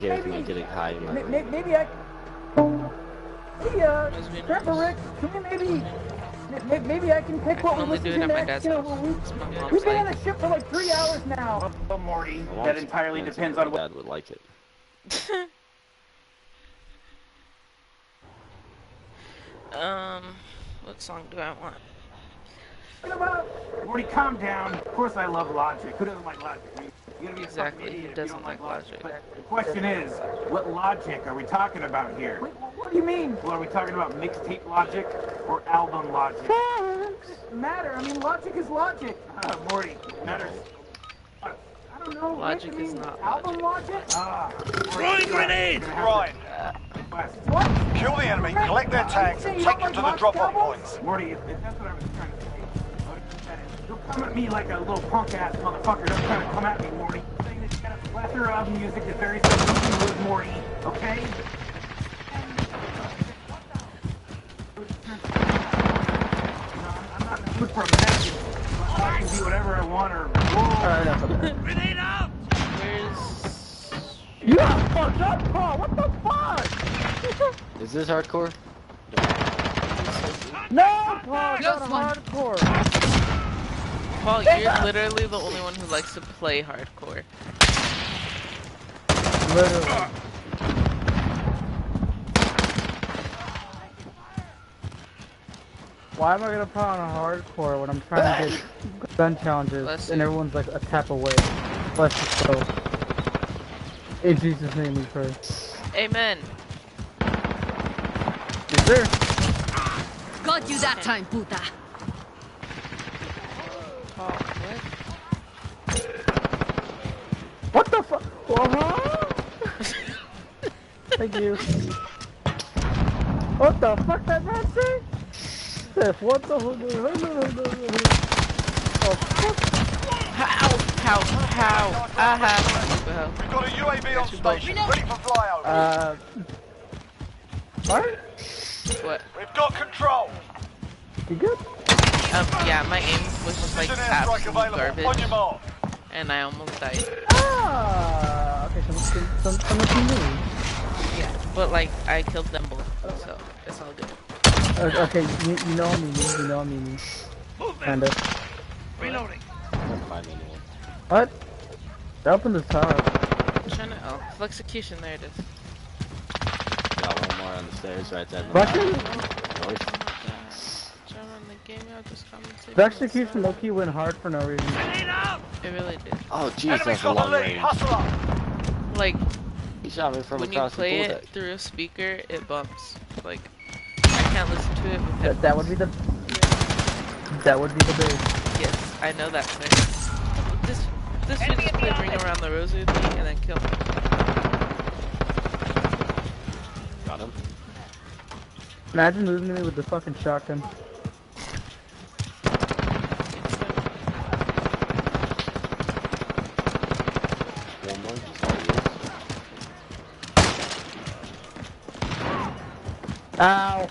Here, if you're getting high in my room. Maybe I. Hey, Grandpa Rick, can we maybe I can pick what we listen to next. You know, we've been on the ship for like 3 hours now. Well, Morty, that entirely depends on what. Dad would like it. What song do I want? Morty, calm down. Of course I love Logic. Who doesn't like Logic? Exactly, who doesn't like Logic? The question is, what Logic are we talking about here? What do you mean? Well, are we talking about mixtape Logic or album Logic? Matter. I mean, Logic is Logic. Morty, matters. I don't know. Logic is not album Logic. Throwing grenades! Right. What? Kill the enemy, collect their tags, and take them to the drop-off points. Morty, if that's what I was trying to say. Don't come at me like a little punk-ass motherfucker. Don't try to come at me, Morty. Saying that you got a plethora of music that very similar with Morty, okay? I'm not in the mood for a message. I can do whatever I want or... Grenade out! Where's... You got fucked up, Paul! What the fuck? Is this hardcore? No, Paul! Not hardcore! Paul, you're literally the only one who likes to play hardcore. Literally. Why am I gonna put on a hardcore when I'm trying to get gun challenges and everyone's like a tap away? Let's just go. In Jesus' name we pray. Amen. Yes, sir. Got you that time, puta. Paul, what? What the fuck? Thank you. What the fuck that man say? What the How? I have to help. We've got a UAV on station, ready for flyover. What? What? We've got control. You good? Yeah, my aim was just like Precision airstrike absolute available. On your garbage, mark. and I almost died. Okay, someone can move. Yeah, but like, I killed them both, so it's all good. Okay, you know me, you know me. Kinda. Reloading. I can't find anyone. What? They're up in the tower. I'm trying to, oh, Flexecution, there it is. Got one more on the stairs right there. Russian? The execution low-key went hard for no reason. It really did. Oh jeez, that's a long range. Hustle up. Like, He shot me from when you across play the it through a speaker, it bumps. Like, I can't listen to it with headphones. That would be the... That would be the big. Yes, I know that thing. This should just play Ring Around the Rosy with me and then kill me. Got him. Imagine losing me with the fucking shotgun. One more, just all yours. Ow!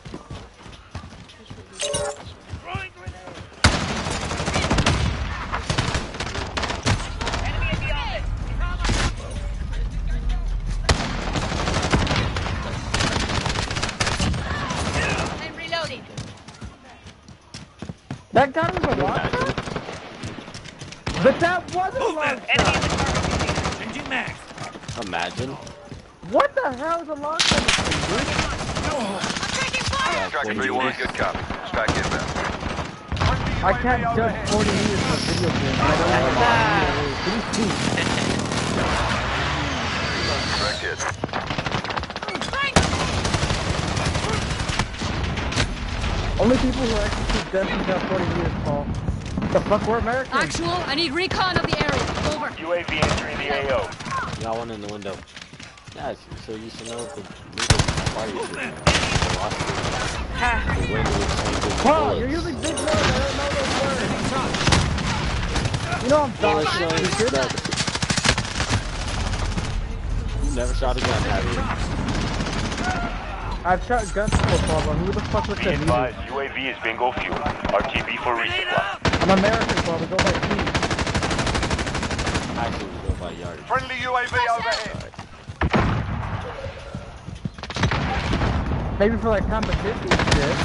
That guy was a launcher? But that wasn't a launcher! Changing max. Imagine. What the hell is a launcher? Striker 3-1, good copy. Strike inbound. I can't judge 40 meters for a video game. I don't know what Direct hit. only people who actually shoot guns have 40 meters, Paul. The fuck, we're Americans. Actual, I need recon of the area. Over. UAV entering the AO. Got one in the window. Yeah, so you should know the legal requires the velocity. Paul, you're using big words. I don't know those words. You know I'm dodging. You hear that? You never shot a gun, have you? I've shot guns before, Paul, but who the fuck was that? UAV is bingo fuel. RTB for resupply. I'm American, Paul. We go by feet. Actually, we go by yardage. Friendly UAV overhead. Maybe for like competition shit.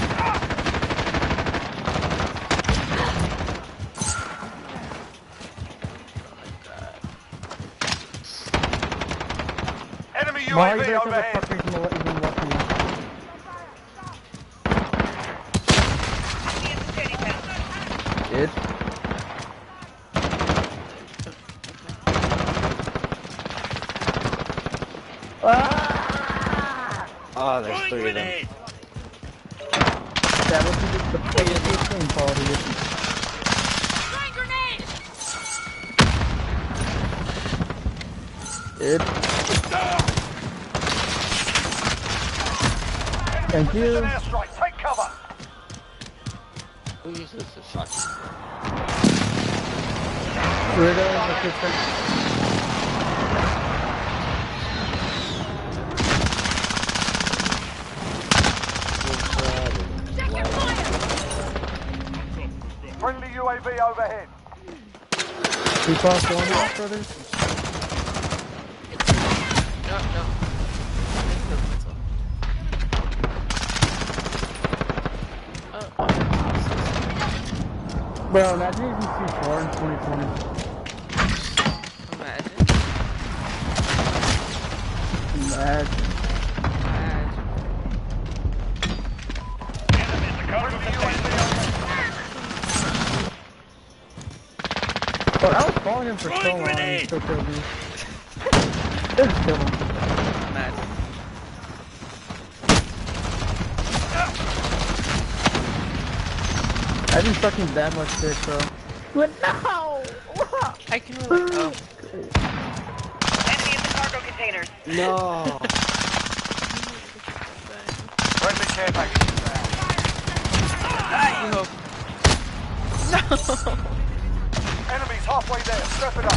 Enemy Why are you UAV guys overhead. motherfuckers even watching this? It. Oh, there's 3 of them. That was the biggest thing, Paul. Throwing grenade! It. Thank you. Precision airstrike. Take cover. Who uses the shotgun? Weirdo, the system. Friendly UAV overhead. We cross one off, brothers. No, no. Bro, imagine using C4 in 2020. Imagine. Imagine. Enemies are covering the UAV overhead. But I was following him for so long, and he still killed me. Just kill him. Imagine. I didn't fucking that much dick, bro. But no! I can relate. Oh. Enemy in the cargo containers. No! Friendly care package is down. No. Enemies halfway there. Step it up.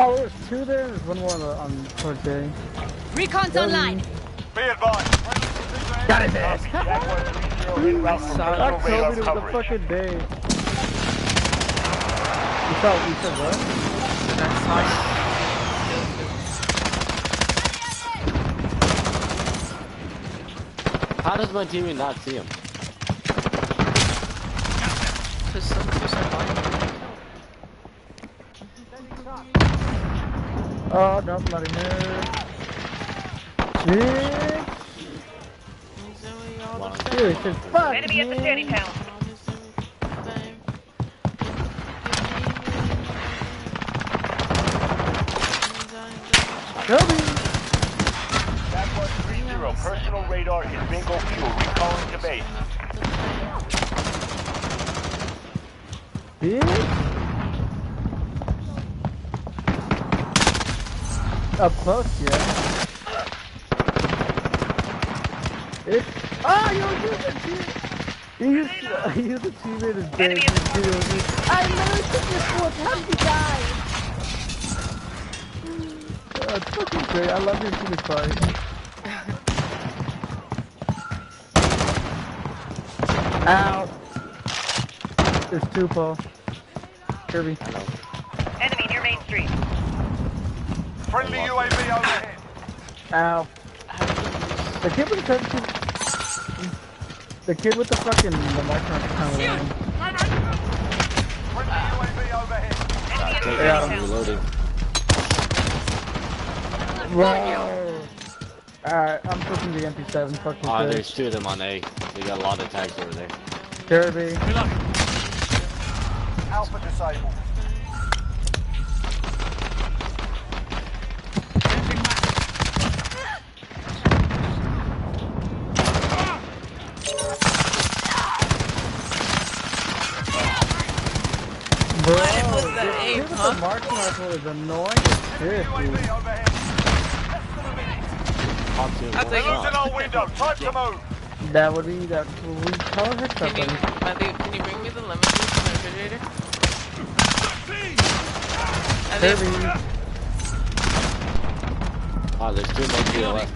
Oh, there's 2 there. There's one more on towards A. Recon's online. Be advised. Got it, man. Inbound from I personal told you radar it was a coverage. fucking day. You said what? How does my teammate not see him? Because some blind. Oh, no, not in here. Shit. Dude, shit, fuck, Enemy at the man. standing pound. Kill me. Jaguar 3-0. Personal radar is bingo fuel. Recalling to base. Bitch. Up close, yeah. It's... Oh, you used the team! You used the teammate as dead. Enemy in the I literally took this fourth. How did he die? Oh, it's fucking great. I love your team fight. Ow. There's 2, Paul. Kirby. Enemy near Main Street. Friendly UAV overhead. Ow. The kid with the 17... The kid with the fucking... The microphone is kind of lame. Friendly UAV overhead. Enemy in the Yeah, standing I'm pound. reloading. Whoa. Alright, I'm pushing the MP7. Fuck this Oh, bitch. there's 2 of them on A. They got a lot of tags over there. Kirby. Alpha disabled. Bro, What was the this aim, kid with huh? the marksman rifle is annoying as shit, UAV dude. overhead. Talk to him. I'll take We're it. losing our window. Time to move. That would be that. We call her Can you, something. Matthew, can you bring me the lemon juice in the refrigerator? Kirby. Oh, there's 2 more to the left.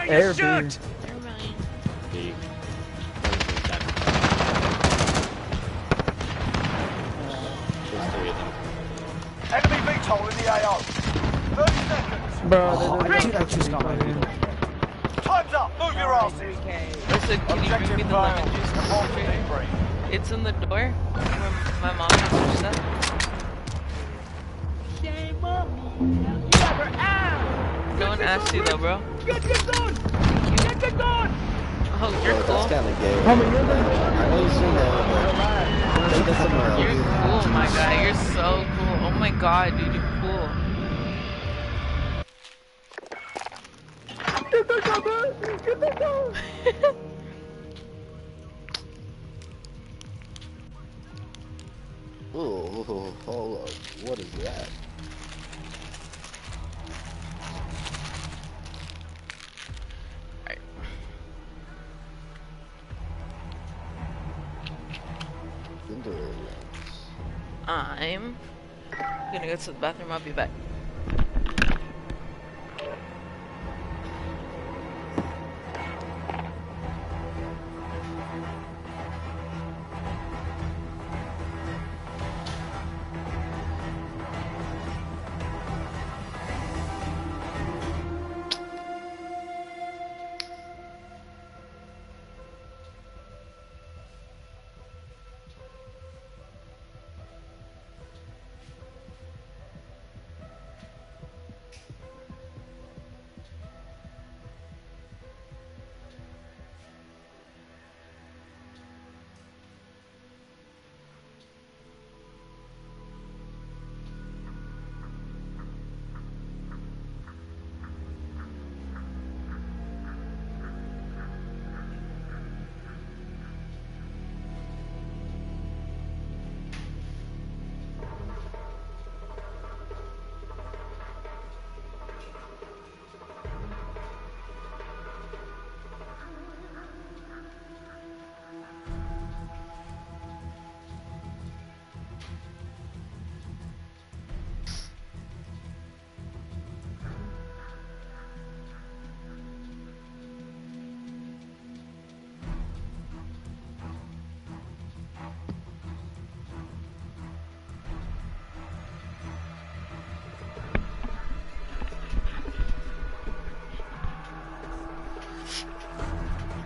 Air B. Never mind. B. There's 3 of them. Enemy VTOL in the AO. 30 seconds. Bro, they're Time's up. Move your asses. Listen, can you bring me the lemon juice? It's in the door where my mom has her stuff. No one asked you though, bro. Oh, you're Oh, cool. that's kinda gay. Homie, you're there. I know you've seen that, but take that somewhere else. You're cool, my guy. You're so cool. Oh my god, dude, you're cool. Get the gun, man! Get the gun! Ooh, hold up. What is that? Alright. I'm gonna go to the bathroom. I'll be back.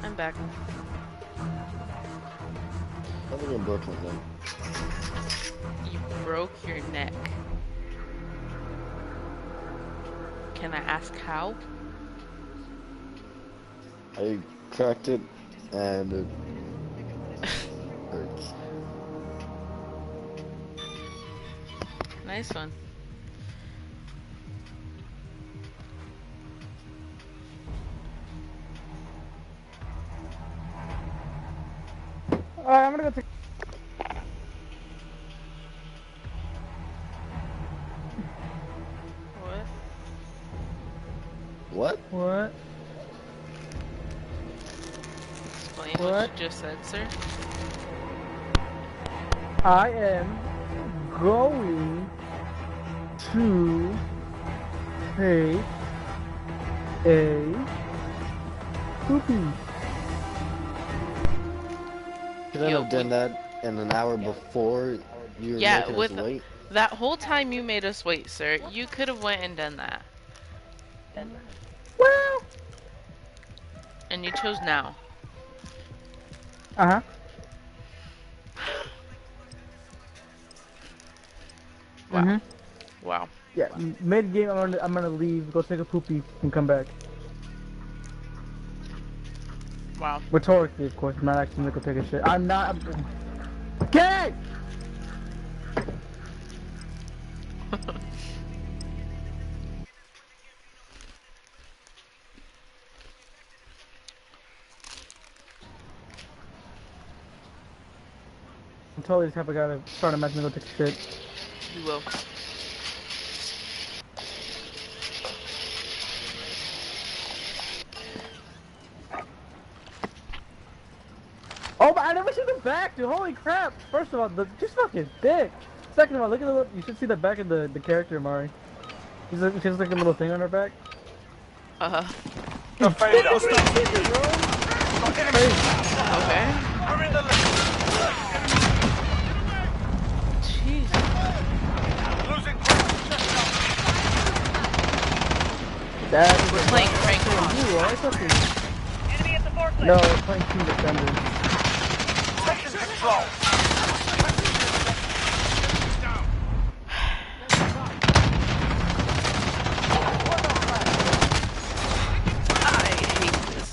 I'm back. I live in Brooklyn then. You broke your neck. Can I ask how? I cracked it and it hurts. Nice one. Alright, I'm gonna go take. What? What? What? Explain what What? you just said, sir. I am going to take a poopy. Could I Yo, have done that in an hour before you were Yeah, making with us wait? that whole time you made us wait, sir, you could have went and done that. Well. And you chose now. Uh huh. Wow. Mm-hmm. Wow. Yeah. Mid game, I'm gonna leave, go take a poopy, and come back. Wow. Rhetorically, of course. I'm not actually gonna go take a shit. I'm not. Gay. I'm totally the type of guy to start a match and go take a shit. You will. Oh, but I never see the back, dude. Holy crap! First of all, she's fucking thick. Second of all, look at the little, you should see the back of the character, Mari. She has like a little thing on her back. Defender. Okay. We're in the lead. Jeez. Losing That is We're playing Frank. you, right? Okay. Enemy at the forklift. No, we're playing Team Defenders. taking control. I hate this.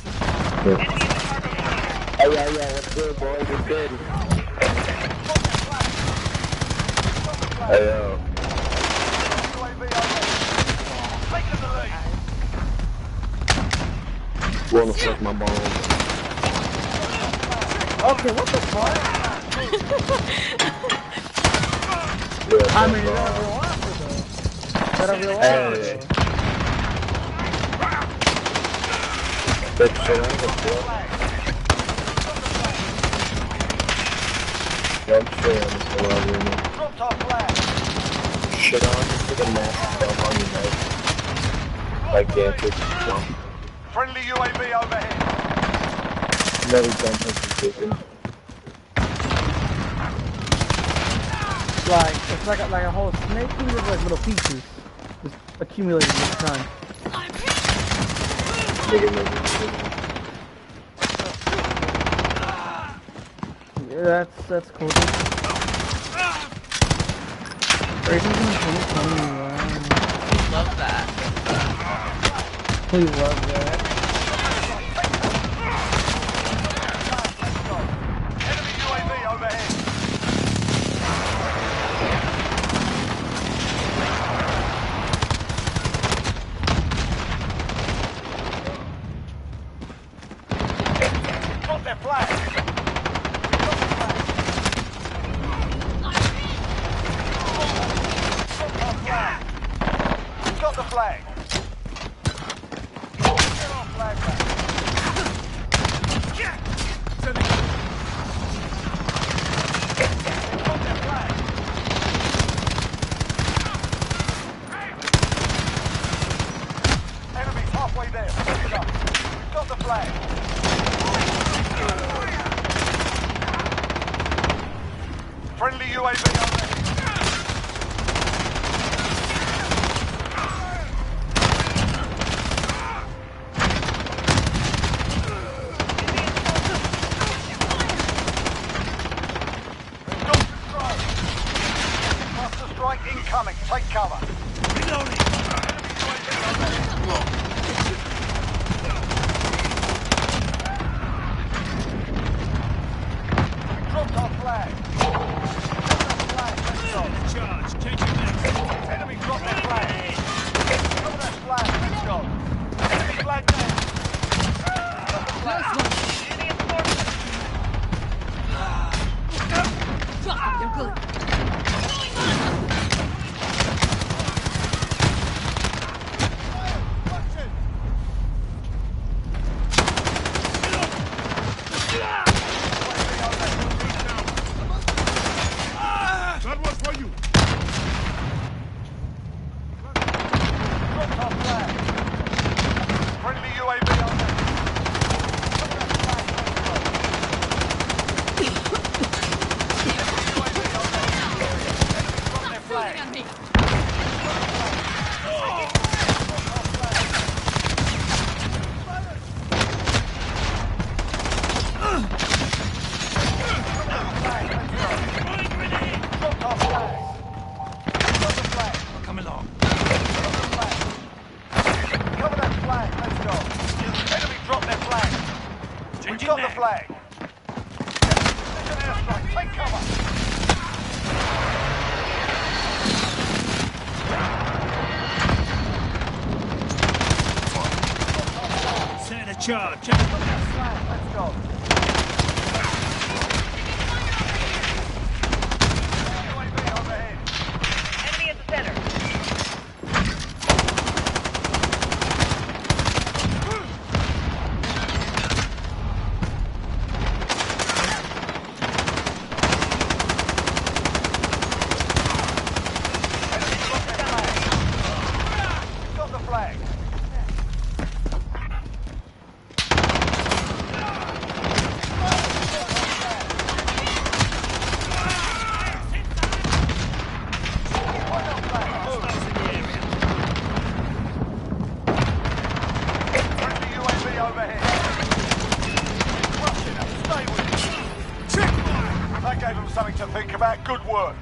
Enemy in the cargo container. Oh yeah, what's good, boys? What's good? Hey, yo. Taking the lead. Wanna suck my balls? Okay, what the fuck? Yeah, I mean, you gotta real offer though. Gotta real offer Hey. though. That's so nice, bro. Yeah, I'm sure I'm still out here, man. Dropped our flag. Shit on, put a mask stuff on your nose. Like dancers. Friendly UAV overhead. Never done something different. It's like a whole snake thing with like little pieces. Just accumulating over time. Yeah, that's cool. Raisins in 2020, wow. Love that. We love that. Enemy UAV overhead. Got their flag. Got the flag. Get our flag back. Got their flag. Enemies halfway there. Pick it up. Got the flag. Friendly UAV on there. Cluster strike incoming. Take cover. Dropped our flag. Enemy dropped their flag. Cover that flag. Let's go. Enemy flag down. Got the flag. Enemy at the forklift. You're good. Dropped our flag. Friendly UAV on there. Cover that flag. Let's go. UAV on there. Enemy dropped their flag. On me. Dropped our flag. Got the flag. Come along. Cover that flag. Let's go. Enemy dropped their flag. We got the flag. Precision airstrike. Take cover. Set a charge. Got that flag. Let's go. UAV overhead. Enemy at the center. Got the flag. Good work.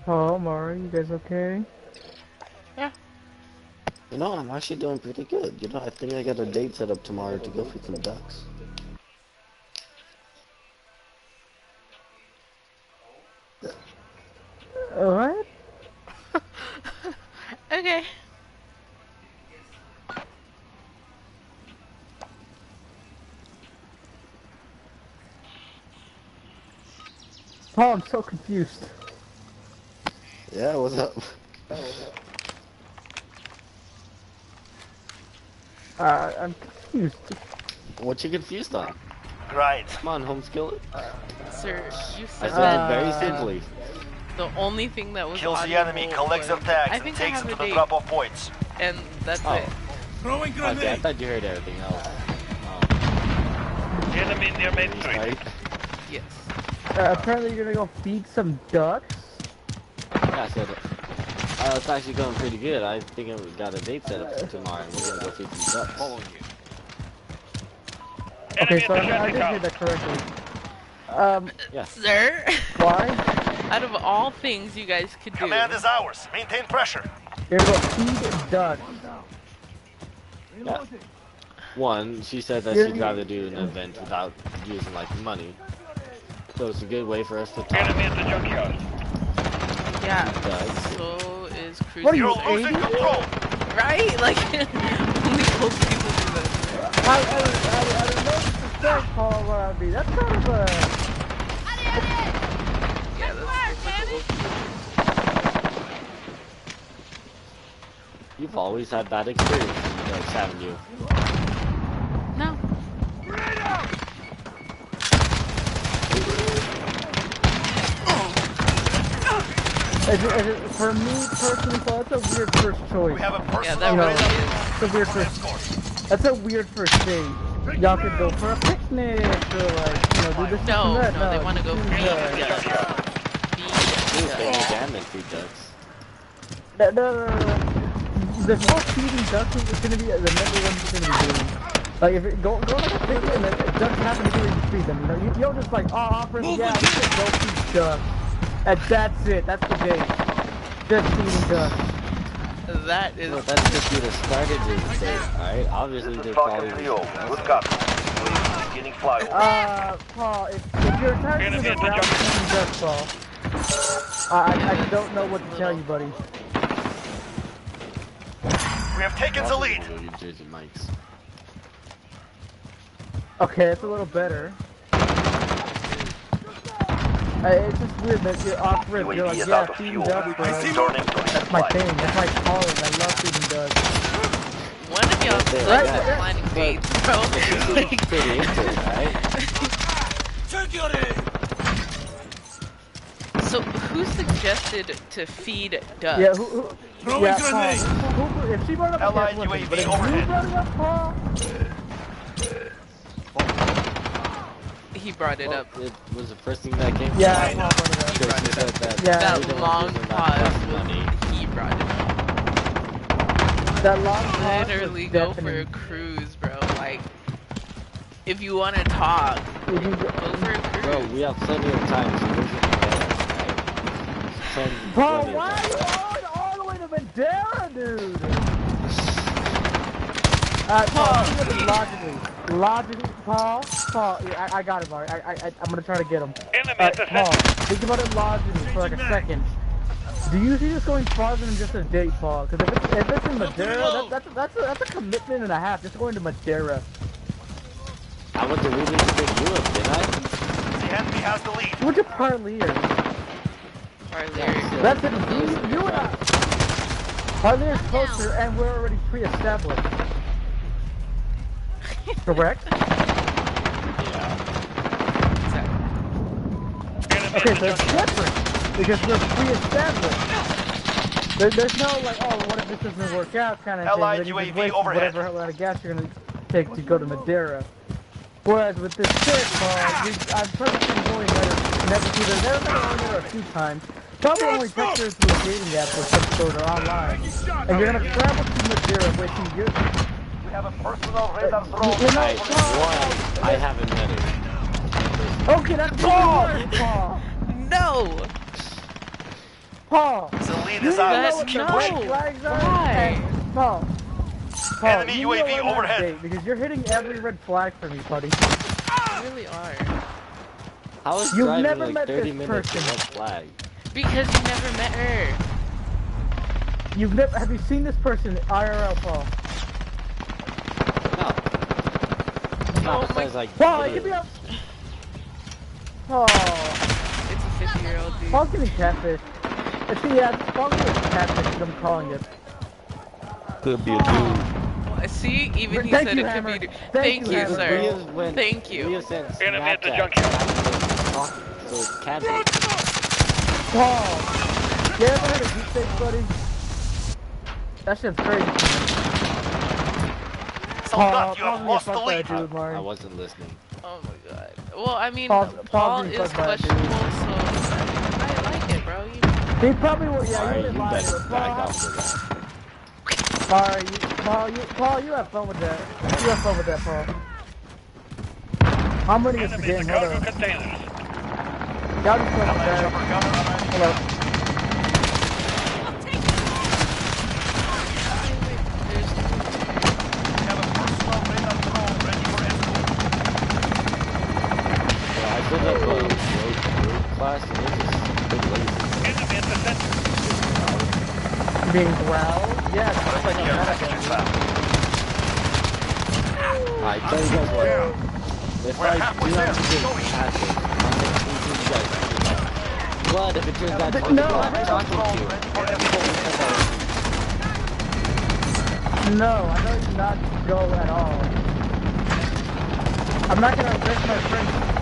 Oh, Mari, you guys okay? Yeah. You know, I'm actually doing pretty good. You know, I think I got a date set up tomorrow to go feed some ducks. What? Okay. Oh, I'm so confused. Yeah, what's up? I'm confused. What you confused on? Right. Come on, homeskill it. Sir, you I said said that it very simply. the only thing that was Kills the audible enemy, collects their was, tags, I and think I takes have them to a the date, drop-off points. and that's Oh. it. Throwing Okay, I grenade. thought you heard everything else. Enemy near Main Street. Right? Yes. Apparently you're gonna go feed some ducks? Yeah, I said it. It's actually going pretty good. I think we got a date set up for tomorrow, and we're gonna go feed some ducks. Following you. Okay, so I did hear that correctly. Yeah. Sir, Why? out of all things you guys could do, Command is ours. Maintain pressure. You're gonna go feed ducks. Yeah. One, she said that she'd rather do an event without using like money. So it's a good way for us to talk. Enemy at the junkyard. yeah, Ducks. so is cruising. What are you, You're losing 80? control. Right? Like, only cool people do this. I don't know what the third call what I'd be. That's kind of a... Yeah, that's like a low You've always had bad experiences with ducks, haven't you? No. For me personally, Paul, that's a weird first choice. We have a Yeah, personal that know, really is. It's a weird first. That's a weird first date. Y'all could go for a picnic or like, do this No, and that. no, they want to go feed feed ducks. ducks. Please Feed take ducks. me damn and feed ducks. The whole feeding ducks is gonna be the number one thing to be doing. Like if it go like a picnic and if ducks happen to do it, you feed them. You don't just like offer them, yeah, we should go feed ducks. And that's it. That's the date. Just feeding ducks. That is. Well, that's just you to start it with date, alright? Obviously, there's probably... Good copy. Beginning flyover. Paul, if you're tired of the ground feeding ducks, Paul, I don't know what to tell you, buddy. We have taken the lead. New Jersey Mikes. Okay, that's a little better. It's just weird that you're off rip. You're like, yeah, feeding ducks, bro. That's my thing. That's my calling. I love feeding ducks. One of y'all sucks at finding dates, bro. She's pretty into it, right? So, who suggested to feed ducks? Yeah, yeah, Paul. If she brought it up, Allied yes, listen, UAV but if overhead. you brought it up, Paul, He brought it up. It was the first thing that came to yeah, mind. Paul brought it up. Because she said that Yeah. That we don't long use them pause cost was money. he brought it up. That long pause Literally was go for a deafening. cruise, bro. Like, if you want to talk, You can go for a cruise. Bro, we have plenty of time, so we're just Paul, why are you all the way to Madeira, dude? Paul, think of it logically, Paul, yeah, I got it, Mark. I'm gonna try to get him. Paul, think about it logically for like a second. Do you see this going farther than just a date, Paul? Because if it's in Madeira, that's a commitment and a half. Just going to Madeira. I went to really big Europe, didn't I? The enemy has the lead. What's your Parlier? Parlier. That's it. You and I. Parlier is closer, and we're already pre-established. Correct? Okay, so it's different because we're pre-established. There's no like, oh, what if this doesn't work out kind of Allied thing. Then you just UAV waste overhead. whatever amount of gas you're gonna take to go to Madeira. Whereas with this chick, I'm perfectly going there. Never only met her a few times. Probably only text her through a dating app or some sort or online. And you're gonna travel to Madeira, wasting your. We have a personal radar drone. I haven't met her. Okay, that's Paul. Paul. No. Paul. The lead You is know ours. what the No. red flags are? Why? Hey, Paul. Enemy you UAV know I'm on a overhead. date because you're hitting every red flag for me, buddy. You really are. I was You've driving never like met 30 this minutes to person. red flag. Because you never met her. Have you seen this person IRL, Paul? No. Oh Not besides like. Paul, give me up. Oh, It's a 50-year-old dude. Paul's getting catfish. Paul's getting catfish, as I'm calling it. Could be a dude. See, even he Thank said you, it could Hammer. be. Thank Thank you, you, Hammer. sir. Thank you. Leah sent Enemy at the Snapchat. So it can't be. Paul, you ever heard of deepfake, buddy? That shit's crazy. Soldat, you have Paul's lost the gonna lead. fuck that dude, I Mark. wasn't listening. Oh my god. Well, I mean, Paul's Paul being is fucked by a dude. questionable, so I like it, bro. You know. He probably will, yeah, Alright, you you didn't lie to better it. back off with that. Paul, you have fun with that. You have fun with that, Paul. I'm winning this game, hold on. containers. Y'all just go with that. Hello. There's We have a personal radar drone ready for escort. Yeah, I did have a road class and it's just big lazy. Enemy at the center. Being growled? Yeah, it's just like a medical. I tell you guys what. If We're I halfway do there. not get passive, I'm gonna teach you guys everything. But if it turns out to be No, what I I'm talking to you, No, I know you not go at all. I'm not gonna risk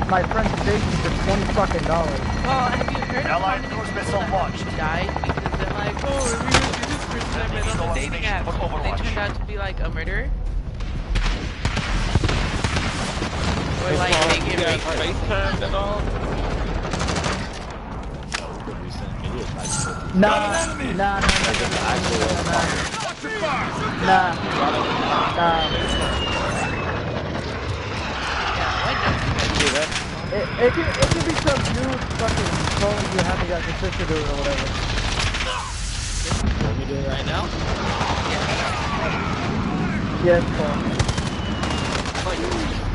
my friend's safety for $20 fucking. well, have you heard of how Allied many cruise people missile have launched. died because they're like, oh, we're gonna do this person I met on the dating app. They turned out to be like a murderer. Or like they get raped. FaceTime and all. Nah. It can be some dude fucking trolling you having got your sister do it or whatever. want me to do it right now? Yes, Paul.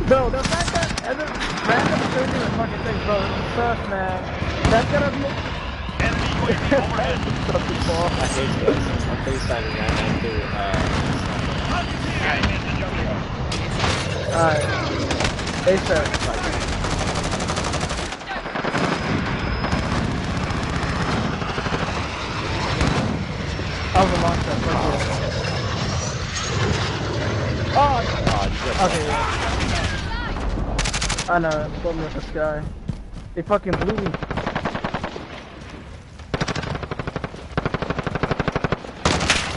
No, the fact that every random searching the fucking thing, bro, it's sus, man. That's gonna be Enemy UAV overhead. something, Paul. I hate this. I'm FaceTiming right now through, Enemy at the junkyard. Alright. Hey, sir. I was a long shot. Oh, okay, yeah. I know, I'm going with this guy. They fucking blew me.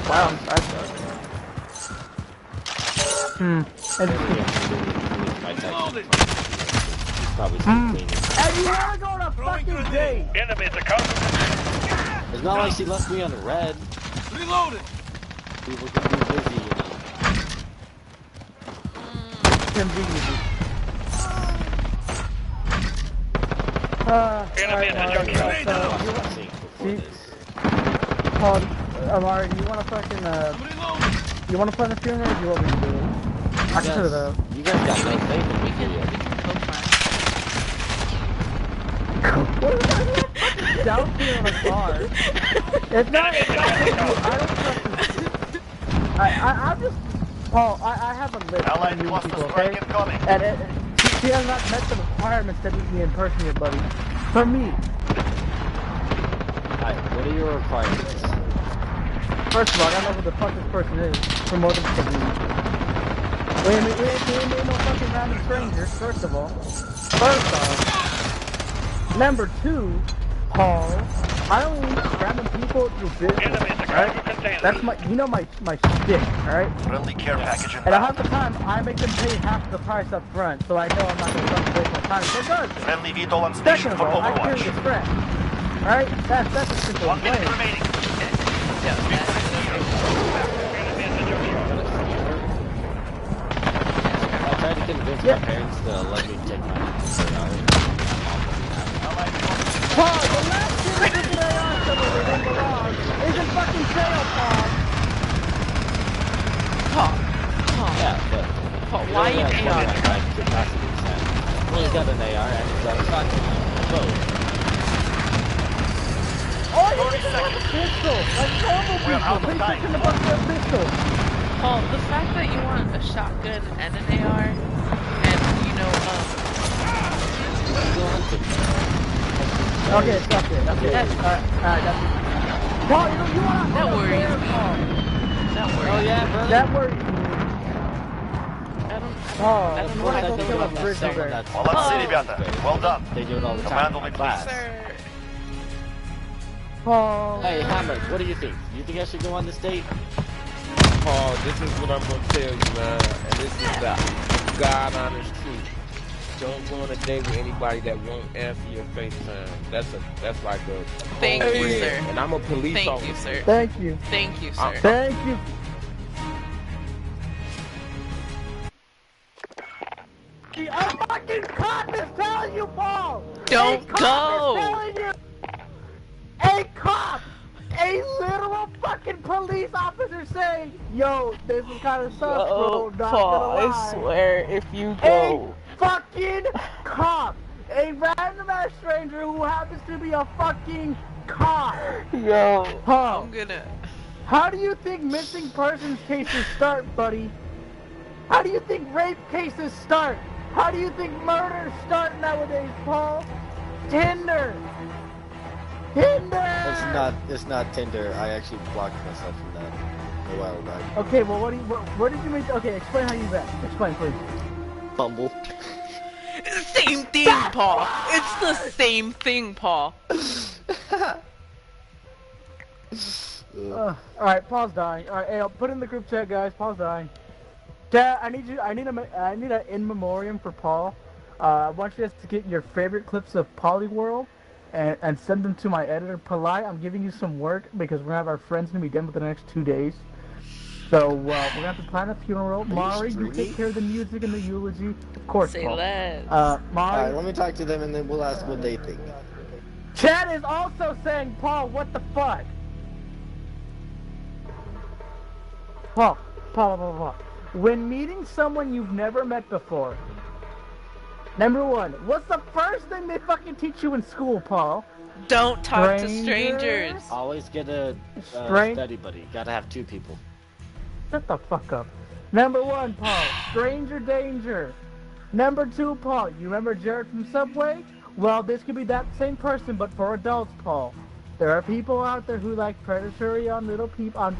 Wow, I suck. probably still cleaning. And you wanna go on a fucking date? Enemy at the counter. It's not like she left me on red. Reloaded. people can be busy, you know. Can be easy. Paul, Amari, do you want to fucking, you want to play the funeral or do you want me to do it? I can do that. You guys got no faith in me, We do you? can co-fire. What is that fucking downstairs on a car? It's not, I don't trust this. I'm just, Paul, I have a list of Allied new cluster people, strike okay? incoming. And she has not met the requirements to meet me in person yet, buddy. For me. Alright, what are your requirements? First of all, I don't know who the fuck this person is. For more than 10 minutes. We ain't no fucking random strangers, first of all. First off. Number two, Paul, I don't need random people through business, alright? That's my, you know my shtick, alright? Friendly care package And half the time, I make them pay half the price up front, so I know I'm not gonna fucking waste my time. So good. Friendly VTOL on station Second of for all, I carry Overwatch. the threat. Alright? That's a simple 1 minute way. remaining. I tried to convince my parents to let me take my Paul, the last thing that they are somewhere they didn't belong isn't fucking trail, Paul. Paul. Yeah, but Paul, why you AR? AR? Capacity set. Well, he's got an AR and he's got a shotgun. Both. Oh, you can have a pistol, like normal We're out people. of Please time. take in the butt for a pistol. Paul, the fact that you want a shotgun and an AR, and you know, Okay, stop it. Okay, alright, that's it. Paul, you want to That worries there, me. Paul. that worries. Oh yeah, brother. That worries me. I don't You know. want to I go think kill a about bridge someone there. that's- Молодцы, ребята. Well done. They do it all the time. Command will be Class. pleased. Sir. Paul. Hey, Hammer, what do you think? You think I should go on this date? Paul, this is what I'm gonna tell you, man, and this is the God honest truth. Don't go on a date with anybody that won't answer your FaceTime. That's like a Thank code you, red. sir. And I'm a police Thank officer. you, sir. Thank you. Thank you, sir. Thank you. A fucking cop is telling you, Paul! Don't a cop go! Is telling you, a cop! A literal fucking police officer saying, yo, this is kind of sus, bro, not gonna lie. swear, if you A fucking cop! A random ass stranger who happens to be a fucking cop! yo, Paul, I'm gonna. how do you think missing persons cases start, buddy? How do you think rape cases start? How do you think murders start nowadays, Paul? Tinder! Tinder! It's not Tinder. I actually blocked myself from that a while back. Okay, well, where did you make? Okay, explain how you met. Explain, please. Bumble. Same thing, Paul. It's the same thing, Paul. All right, Paul's dying. All right, hey, I'll put in the group chat, guys. Paul's dying. Dad, I need an in memoriam for Paul. I want you guys to get your favorite clips of Polyworld and send them to my editor, Polite. I'm giving you some work because we're gonna have our friends gonna be done within the next 2 days. So we're gonna have to plan a funeral. Mari, you take care of the music and the eulogy, of course. Say Paul. less. Mari. Alright, let me talk to them and then we'll ask what they think. Chad is also saying, Paul, what the fuck? Paul. When meeting someone you've never met before, number one, what's the first thing they fucking teach you in school, Paul? Don't talk to strangers. Always get a Strange- study buddy. Gotta have 2 people. Shut the fuck up. Number one, Paul, stranger danger. Number two, Paul, you remember Jared from Subway? Well, this could be that same person, but for adults, Paul. There are people out there who like predatory on little people, on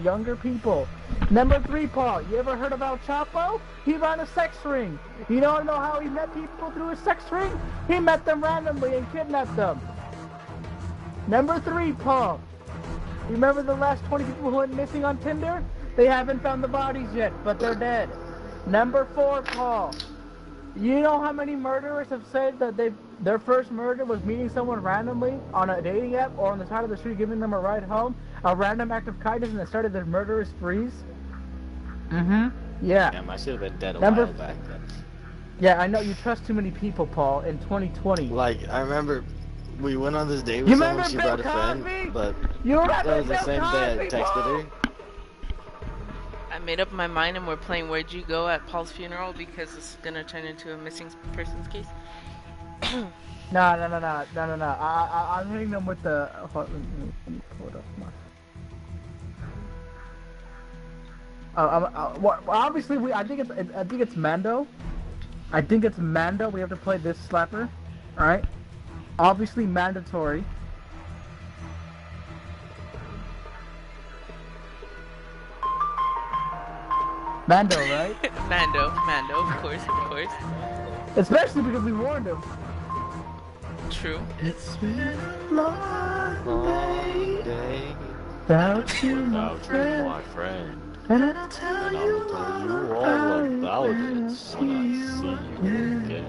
younger people. Number three, Paul, you ever heard of El Chapo? He ran a sex ring. You don't know how he met people through a sex ring? He met them randomly and kidnapped them. Number three, Paul, you remember the last 20 people who went missing on Tinder? They haven't found the bodies yet, but they're dead. Number four, Paul, you know how many murderers have said that they've Their first murder was meeting someone randomly on a dating app or on the side of the street, giving them a ride home. A random act of kindness, and it started their murderous sprees. Mm-hmm. Yeah. Damn, I should have been dead a Number- while back then. Yeah, I know you trust too many people, Paul. In 2020. Like, I remember we went on this date with You someone, remember she Bill brought a friend, Cosby? but You remember that was the Bill same day I Cosby, texted Paul? her. I made up my mind and we're playing Where'd You Go at Paul's funeral because it's gonna turn into a missing persons case. No. I'm hitting them with the. Hold, let me pull it up. Well, obviously, I think it's Mando. I think it's Mando. We have to play this slapper, all right? Obviously, mandatory. Mando, right? Mando, of course. Especially because we warned him. True. It's been a long Day without you, my without you, friend. my friend. And I'll tell And you I'll tell you all about it when I see you again.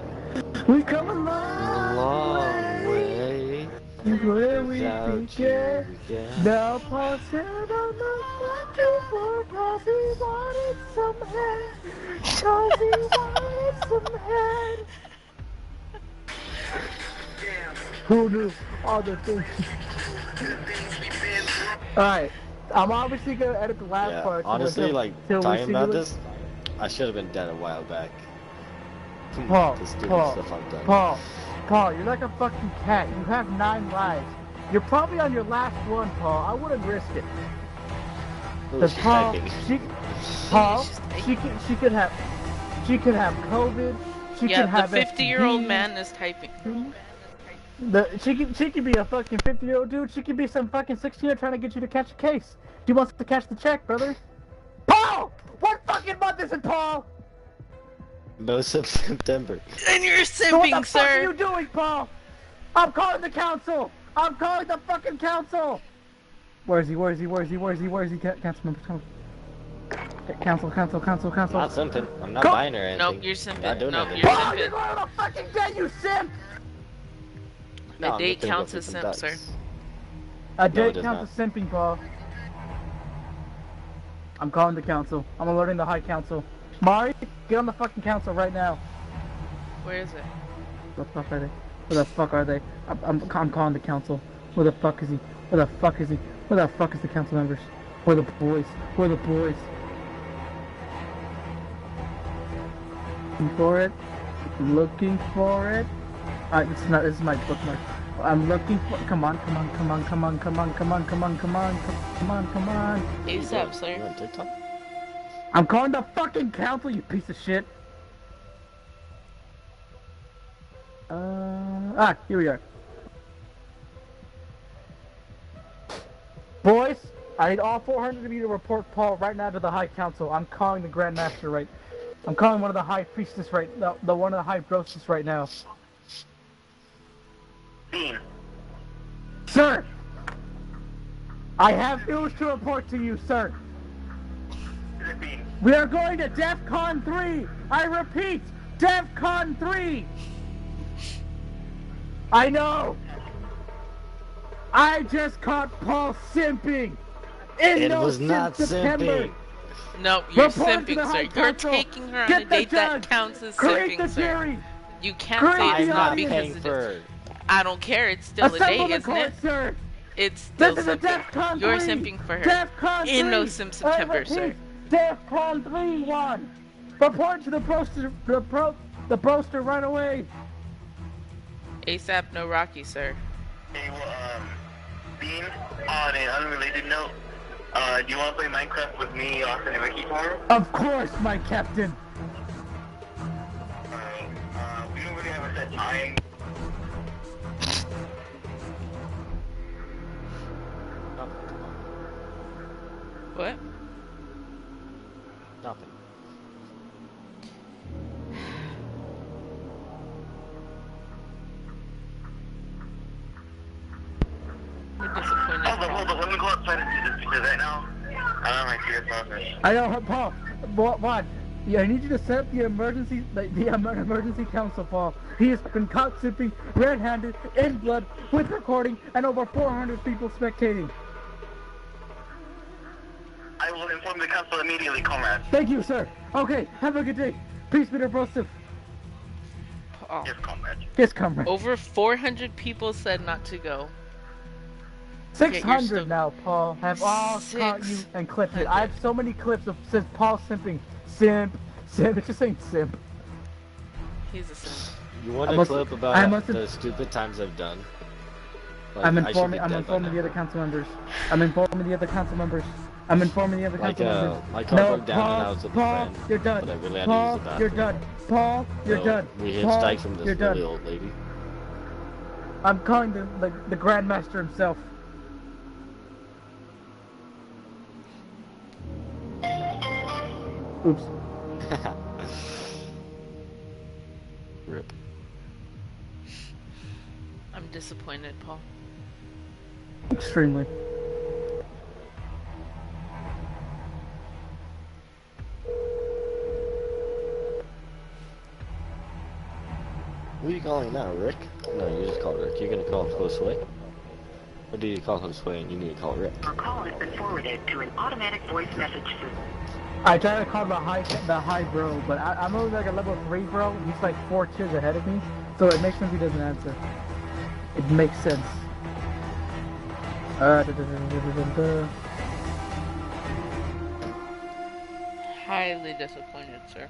we come a A long long way where we without you began. again. Now Paul said I'm not looking for cause he wanted some head. Cause he wanted some head. Who knew all the things? Alright, I'm obviously gonna edit the last Yeah, part. honestly, like, till we talking see about you- this, I should have been dead a while back. Paul, The stupid Paul, stuff I've done. Paul, you're like a fucking cat. You have 9 lives. You're probably on your last one, Paul. I wouldn't risk it. Ooh, Because she's Paul, typing. Paul, She's she could have COVID. She Yeah, could have the 50-year-old STDs. man is typing. She could be a fucking 50-year-old dude. She could be some fucking 16-year trying to get you to catch a case. She wants to catch the check, brother. Paul! What fucking month is it, Paul? Most of September. And you're So what simping, the fuck are sir. you doing, Paul? I'm calling the council. I'm calling the fucking council. Where is he? Council. Not something. I'm not Go- buying her anything. Nope, you're simping. Not doing Nope, nothing. you're Paul, you're simping. going on a fucking dead, you simp! No, A I'm date just gonna go counts get as some simp, ducks. sir. A No, date it does counts as simping, Paul. I'm calling the council. I'm alerting the high council. Mari, get on the fucking council right now. Where is it? Where the fuck are they? I'm calling the council. Where the fuck is he? Where the fuck is the council members? Where the boys? Looking for it. This is my bookmark. I'm looking for. Come on. ASAP, You sir. on TikTok? I'm calling the fucking council, you piece of shit. Here we are. Boys, I need all 400 of you to report Paul right now to the High Council. I'm calling the Grand Master right. I'm calling one of the High Priestess right. The one of the High Brostess right now. Bean. Sir, I have news to report to you, sir. Bean. We are going to DEFCON 3! I repeat, DEFCON 3! I know! I just caught Paul simping! It was not September. simping. No, you're Report to simping, the sir. High You're Council. taking her on Get a the date that judge. counts as Create the simping, sir. jury! You can't Create say the it's I'm not not audience. paying because for it's. her. I don't care. It's still a Assemble date, the isn't court, it? sir! It's still This is a simping. DEFCON 3! You're simping for her. DEFCON 3! In no Sim September, I repeat, sir. DEFCON 3-1! Report to the poster right away! ASAP, no Rocky, sir. Hey, well, Bean, on an unrelated note, do you want to play Minecraft with me, Austin, and Ricky tomorrow? Of course, my captain! Alright, we don't really have a set time. What? Nothing. You're disappointed. Hold on, let me go outside and see this because right now, I don't like serious process. I know, Paul. What? Yeah, I need you to set up the emergency council, Paul. He has been caught simping, red-handed, in blood, with recording, and over 400 people spectating. I will inform the council immediately, comrade. Thank you, sir. Okay, have a good day. Peace be to Broseph. Oh. Yes, comrade. Yes, comrade. Over 400 people said not to go. 600 still- now, Paul. Have all caught you and clipped it. 600. I have so many clips of says Paul simping. Simp. It's just saying simp. He's a simp. You want I a must- clip I about must- the stupid times I've done? Like, I'm I should be informing dead by the now. other council members. I'm informing the other council members. I'm informing the other Like, council members. my car No, broke down Paul, and I was with a Paul, friend, you're done. but I really had to Paul, use the you're bathroom. done. Paul, you're So, done. we Paul, hitchhiked from this you're really done. old lady. I'm calling the Grandmaster himself. Oops. Rip. I'm disappointed, Paul. Extremely. Who are you calling now, Rick? No, you just call Rick. You're gonna call Josue? Or do you call Josue and you need to call Rick? Your call has been forwarded to an automatic voice message system. I try to call the high bro, but I'm only like a level 3 bro. He's like 4 tiers ahead of me, so it makes sense he doesn't answer. It makes sense. Highly disappointed, sir.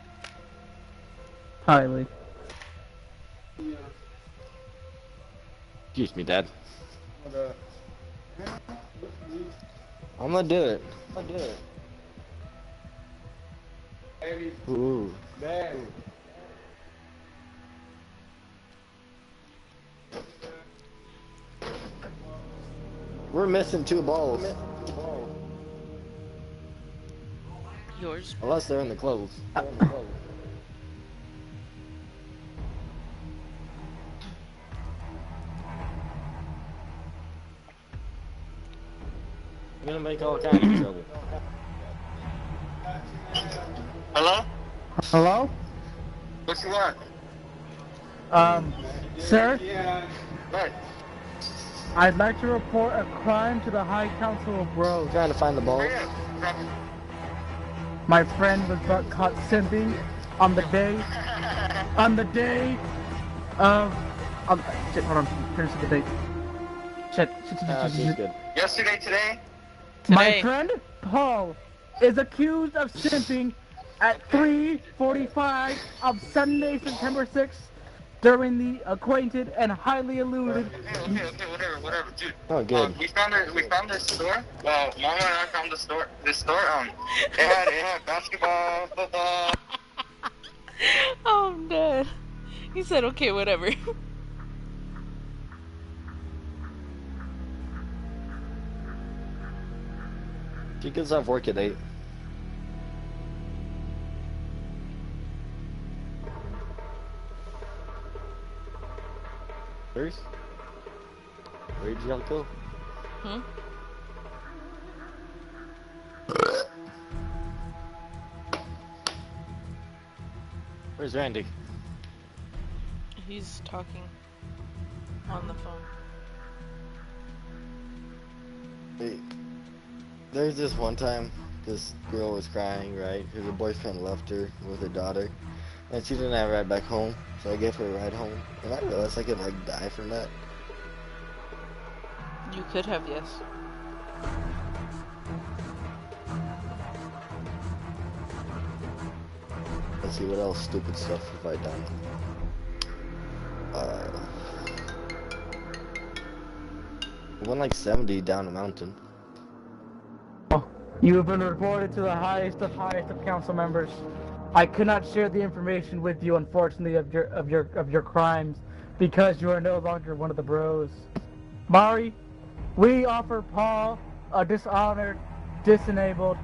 Highly. Excuse me, Dad. I'm gonna do it. Ooh. We're missing 2 balls. Yours. Unless they're in the clothes. We're gonna make all kinds of trouble. Hello? Hello? What you want? Sir? Right. I'd like to report a crime to the High Council of Bros. Trying to find the balls. My friend was caught simping on the day of shit, hold on, finish the date. Shit. She's good. Yesterday, today? My Today. friend Paul is accused of simping at 3:45 of Sunday, September 6th, during the acquainted and highly alluded. Okay, whatever, dude. Oh, good. We found this store. Well, Mama and I found this store. It had basketball, football. Oh, I'm dead. He said, okay, whatever. She gets off work at 8. Where'd y'all go? Hmm? Where's Randy? He's talking on the phone. Hey, there's this one time this girl was crying, right? Because her boyfriend left her with her daughter, and she didn't have a ride back home, so I gave her a ride home, and I realized I could like die from that. You could have, yes. Let's see what else stupid stuff have I done. I went like 70 down a mountain. You have been reported to the highest of council members. I could not share the information with you, unfortunately, of your crimes, because you are no longer one of the bros. Mari, we offer Paul a dishonored, disenabled,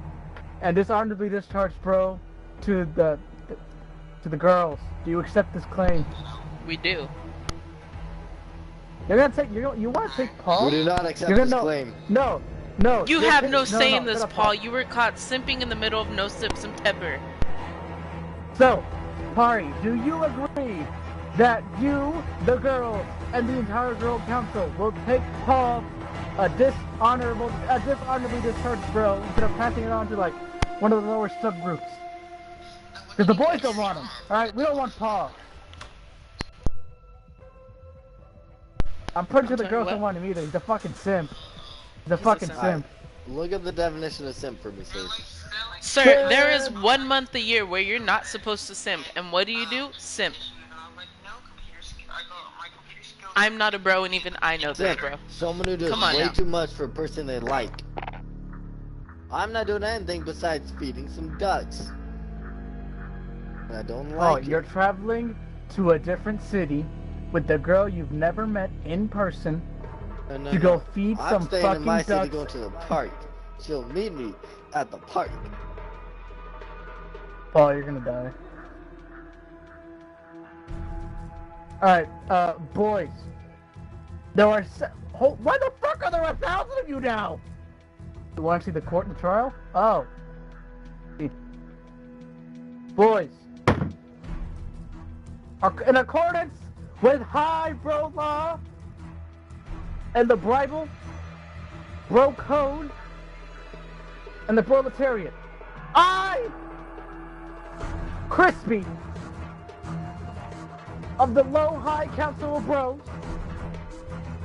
and dishonorably discharged bro to the girls. Do you accept this claim? We do. You're gonna take you want to take Paul? We do not accept You're this gonna, claim. No. You you're have ta- no say in shut this, up, Paul. You were caught simping in the middle of No Sips and Pepper. So, Pari, do you agree that you, the girls, and the entire girl council will take Paul dishonorably discharged bro instead of passing it on to like one of the lower subgroups? Because the boys don't want him, alright? We don't want Paul. I'm pretty sure the girls don't want him either. He's a fucking simp. He's a fucking simp. Look up the definition of simp for me, sir. Sir, there is 1 month a year where you're not supposed to simp. And what do? Simp. I'm not a bro, and even I know this, bro. Someone who does way too much for a person they like. I'm not doing anything besides feeding some ducks. And I don't like it. You're traveling to a different city with the girl you've never met in person to go feed some fucking ducks. I'm staying in my city going to the park. She'll meet me at the park. Paul, you're gonna die. Alright, boys. There are why the fuck are there 1,000 of you now? You want to see the court and the trial? Oh. Boys. In accordance with high bro law and the Bible, bro code, and the proletariat, I, Crispy, of the Low High Council of Bros,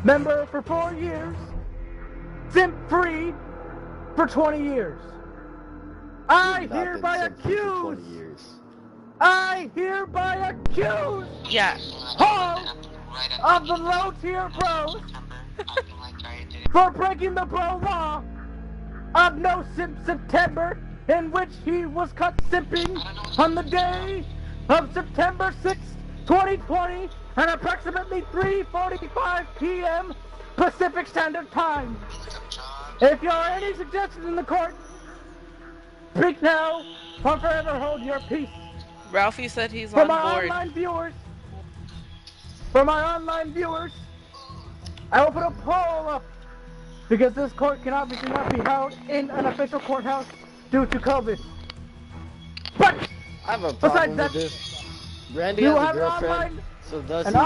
member for 4 years, simp free for 20 years. I hereby accuse Paul of the Low Tier Bros for breaking the bro law of No Simp September, in which he was caught simping on the day of September 6th, 2020 at approximately 3:45 p.m. Pacific Standard Time. If there are any suggestions in the court, speak now or forever hold your peace. Ralphie said he's on board. For my online viewers, I will put a poll up because this court can obviously not be held in an official courthouse due to COVID. But I have a problem with this. Randy has a girlfriend, so does he is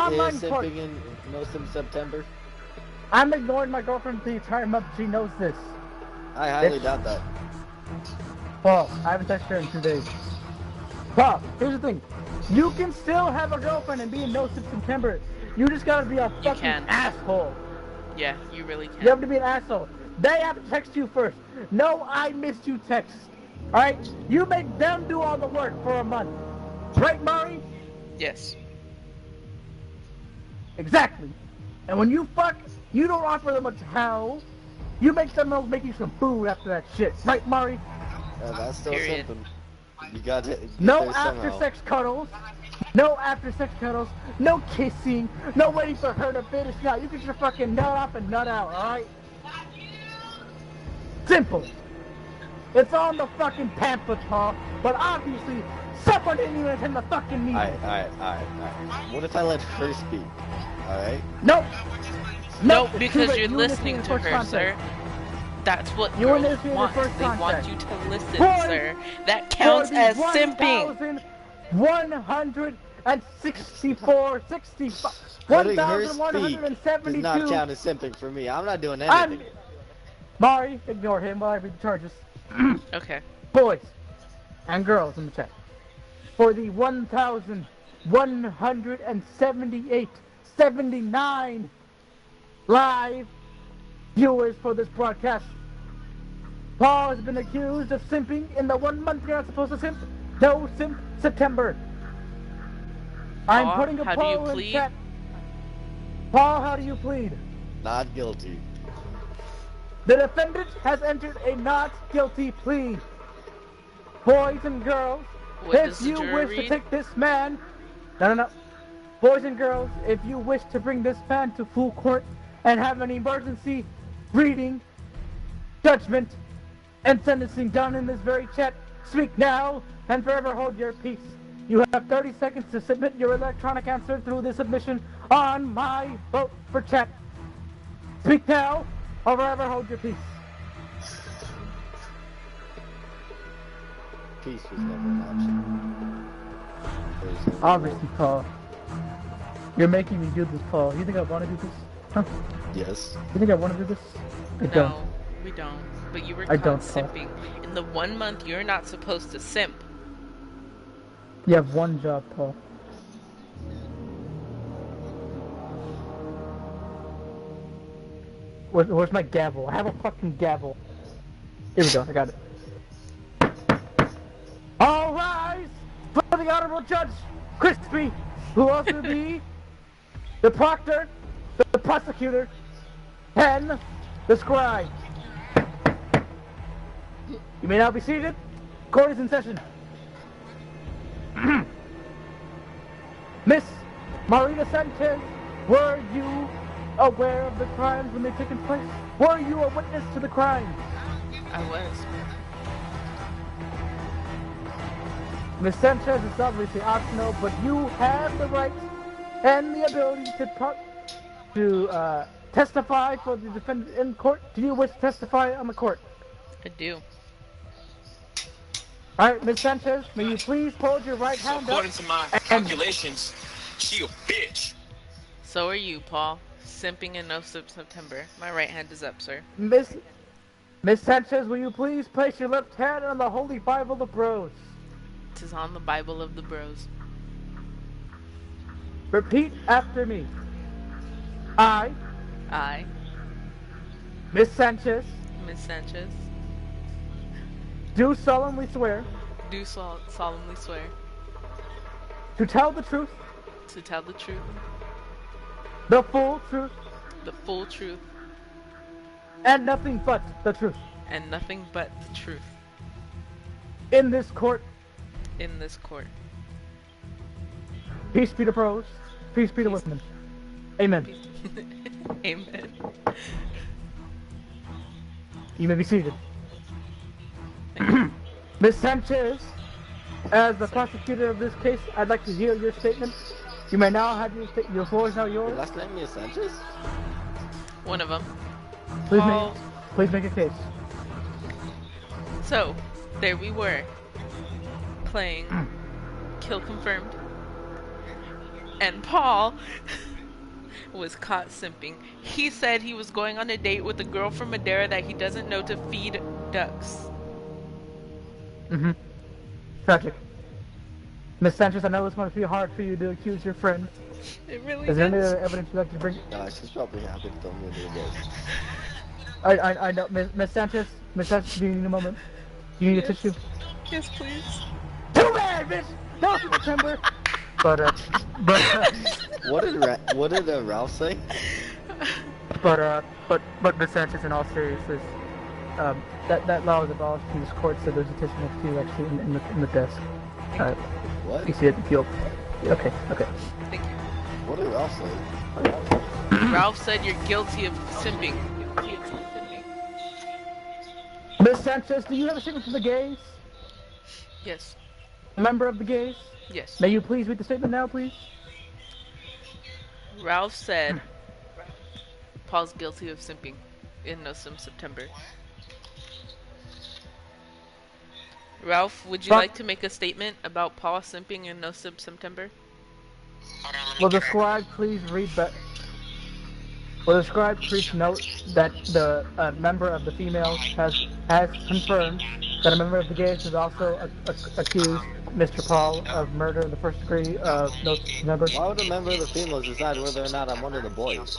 simping in No Simp September? I'm ignoring my girlfriend the entire month. She knows this. I highly doubt that. Paul, I haven't touched her in 2 days. Paul, here's the thing. You can still have a girlfriend and be in No Simp September. You just gotta be a fucking asshole. Yeah, you really can. You have to be an asshole. They have to text you first. No, I missed you text. Alright? You make them do all the work for a month. Right, Murray? Yes. Exactly. And when you fuck, you don't offer them a towel. You make someone else make you some food after that shit. Right, Murray? That's still simping. You got it. No after-sex cuddles. No after-sex cuddles. No kissing. No waiting for her to finish out. You get your fucking nut off and nut out, alright? Simple. It's on the fucking pamphlet, Paul. But obviously, someone didn't even attend the fucking meeting. Alright. What if I let her speak? Alright? Nope. Nope, because you're listening to her, sir. That's what girls want. They want you to listen, sir. That counts as simping. 164, 65, 1,172. Does not count as simping for me. I'm not doing anything. Mari, ignore him while I read the charges. Okay. Boys and girls in the chat. For the 1,179 live viewers for this broadcast, Paul has been accused of simping in the 1 month you're not supposed to simp. No Simp September. I'm putting a poll in chat. Paul, how do you plead? Not guilty. The defendant has entered a not guilty plea. Boys and girls, if you wish to take this man... No. Boys and girls, if you wish to bring this man to full court and have an emergency reading, judgment, and sentencing done in this very chat, speak now and forever hold your peace. You have 30 seconds to submit your electronic answer through the submission on my vote for chat. Speak now or forever hold your peace. Peace was never an option. Obviously, Paul. You're making me do this, Paul. You think I want to do this? Huh? Yes. You think I want to do this? I No, don't. we don't. But you were I caught don't, Paul. simping. In the 1 month, you're not supposed to simp. You have one job, Paul. Where's my gavel? I have a fucking gavel. Here we go, I got it. All rise for the Honorable Judge Crispy, who also be the proctor, the prosecutor, and the scribe. You may now be seated. Court is in session. Miss Marina Sanchez, were you aware of the crimes when they taken place? Were you a witness to the crimes? I was. Miss Sanchez is obviously optional, but you have the right and the ability to testify for the defendant in court. Do you wish to testify on the court? I do. Alright, Miss Sanchez, may you please hold your right hand up? According to my calculations, she a bitch. So are you, Paul. Simping in no September. My right hand is up, sir. Miss Sanchez, will you please place your left hand on the Holy Bible of Bros? It is on the Bible of the Bros. Repeat after me. I, Miss Sanchez, do solemnly swear solemnly swear to tell the truth, the full truth, and nothing but the truth. In this court. Peace be to pros. Peace be to listeners. Amen. Amen. You may be seated. Ms. Sanchez, as the prosecutor of this case, I'd like to hear your statement. You may now have your floor is now yours. Your last name is Sanchez? One of them. Please make a case. So, there we were, playing Kill Confirmed, and Paul was caught simping. He said he was going on a date with a girl from Madeira that he doesn't know to feed ducks. Tragic. Miss Sanchez, I know this must be hard for you to accuse your friend. It really is. There any other evidence you'd like to bring? No, she's probably happy to tell me to do this. I know. Miss Sanchez, do you need a moment? Do you need a tissue? Yes, please. Too bad, bitch! No, September! But what did Ralph say? But Miss Sanchez, in all seriousness, that law was abolished in this court, so there's a tissue next to you actually in the desk. What? You see it in the field. Okay. Thank you. What did Ralph say? Ralph said you're guilty of simping. Miss Sanchez, do you have a statement from the gays? Yes. A member of the gays? Yes. May you please read the statement now, please? Ralph said Paul's guilty of simping in No September. Ralph, would you like to make a statement about Paul simping in No September? Will the scribe please read that? Will the scribe please note that the member of the females has confirmed that a member of the gays has also accused Mr. Paul of murder in the first degree of No September? Why would a member of the females decide whether or not I'm one of the boys?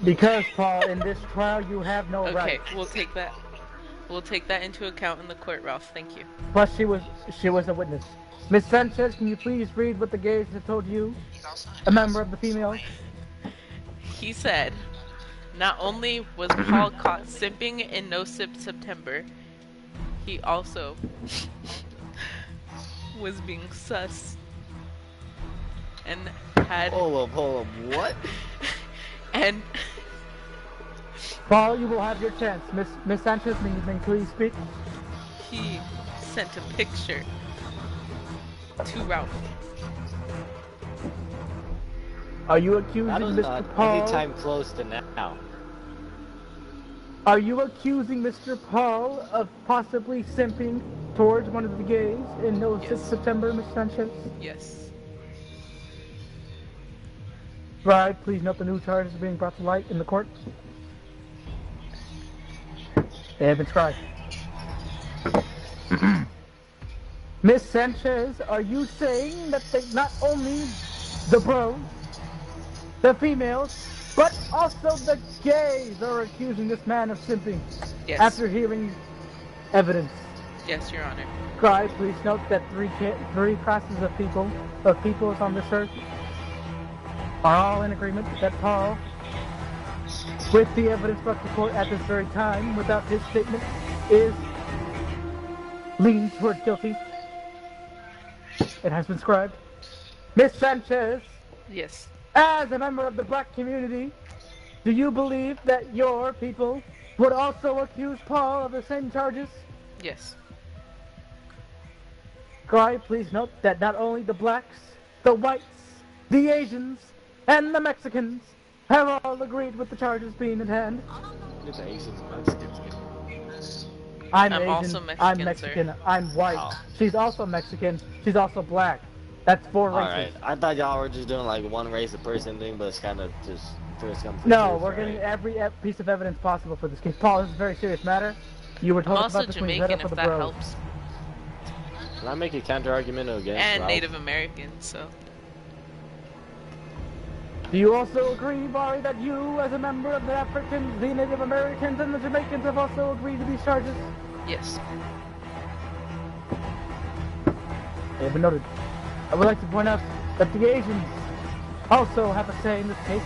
Because, Paul, in this trial you have no right. Okay, we'll take that. We'll take that into account in the court, Ralph. Thank you. Plus, she was a witness. Miss Sanchez, can you please read what the gays have told you? A member of the females? He said, not only was Paul caught simping in No September, he also was being sus and had... Hold up, what? And... Paul, you will have your chance. Miss Sanchez, may you please speak? He sent a picture to Ralph. Are you accusing Mr. Paul? Anytime close to now. Are you accusing Mr. Paul of possibly simping towards one of the gays in 06 Yes. September, Ms. Sanchez? Yes. Right, please note the new charges are being brought to light in the court. They have been tried. Miss Sanchez, are you saying that they, not only the bros, the females, but also the gays are accusing this man of simping Yes. after hearing evidence? Yes, Your Honor. Guy, please note that three classes of peoples on this earth are all in agreement that Paul, with the evidence brought to court at this very time, without his statement, is leaning toward guilty. It has been scribed. Miss Sanchez, Yes. as a member of the black community, do you believe that your people would also accuse Paul of the same charges? Yes. Guy, please note that not only the blacks, the whites, the Asians, and the Mexicans have all agreed with the charges being at hand. It's Asians and Mexicans. I'm I'm Asian, also Mexican, I'm sir. Mexican, I'm white. Oh. She's also Mexican, she's also black. That's 4 races. Alright, I thought y'all were just doing like one race a person thing, but it's kind of just first come first No, serve, we're right? getting every piece of evidence possible for this case. Paul, this is a very serious matter. You were I'm told also about this when you read Jamaican, up for if the that bros. helps. Can I make a counter argument against And Ralph? Native American, so. Do you also agree, Mari, that you, as a member of the Africans, the Native Americans, and the Jamaicans have also agreed to these charges? Yes. They have been noted. I would like to point out that the Asians also have a say in this case.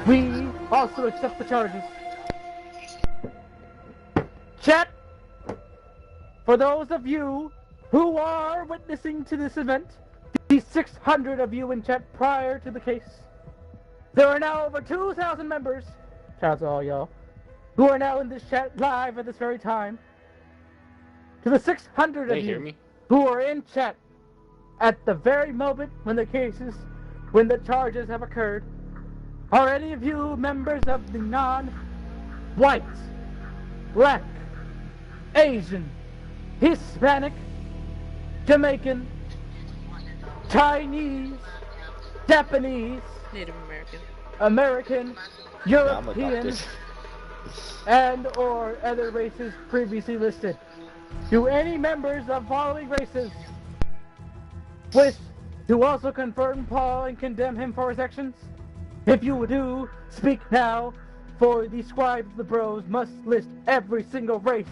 We also accept the charges. Chat! For those of you who are witnessing to this event, the 600 of you in chat prior to the case, there are now over 2,000 members, shout out to all y'all, who are now in this chat live at this very time. To the 600 They of hear you me? who are in chat at the very moment when the charges have occurred, are any of you members of the non-white, black, Asian, Hispanic, Jamaican, Chinese, Japanese, Native American. American, Yeah, I'm a European, doctor. and or other races previously listed? Do any members of following races wish to also confirm Paul and condemn him for his actions? If you do, speak now, for the scribes of the bros must list every single race,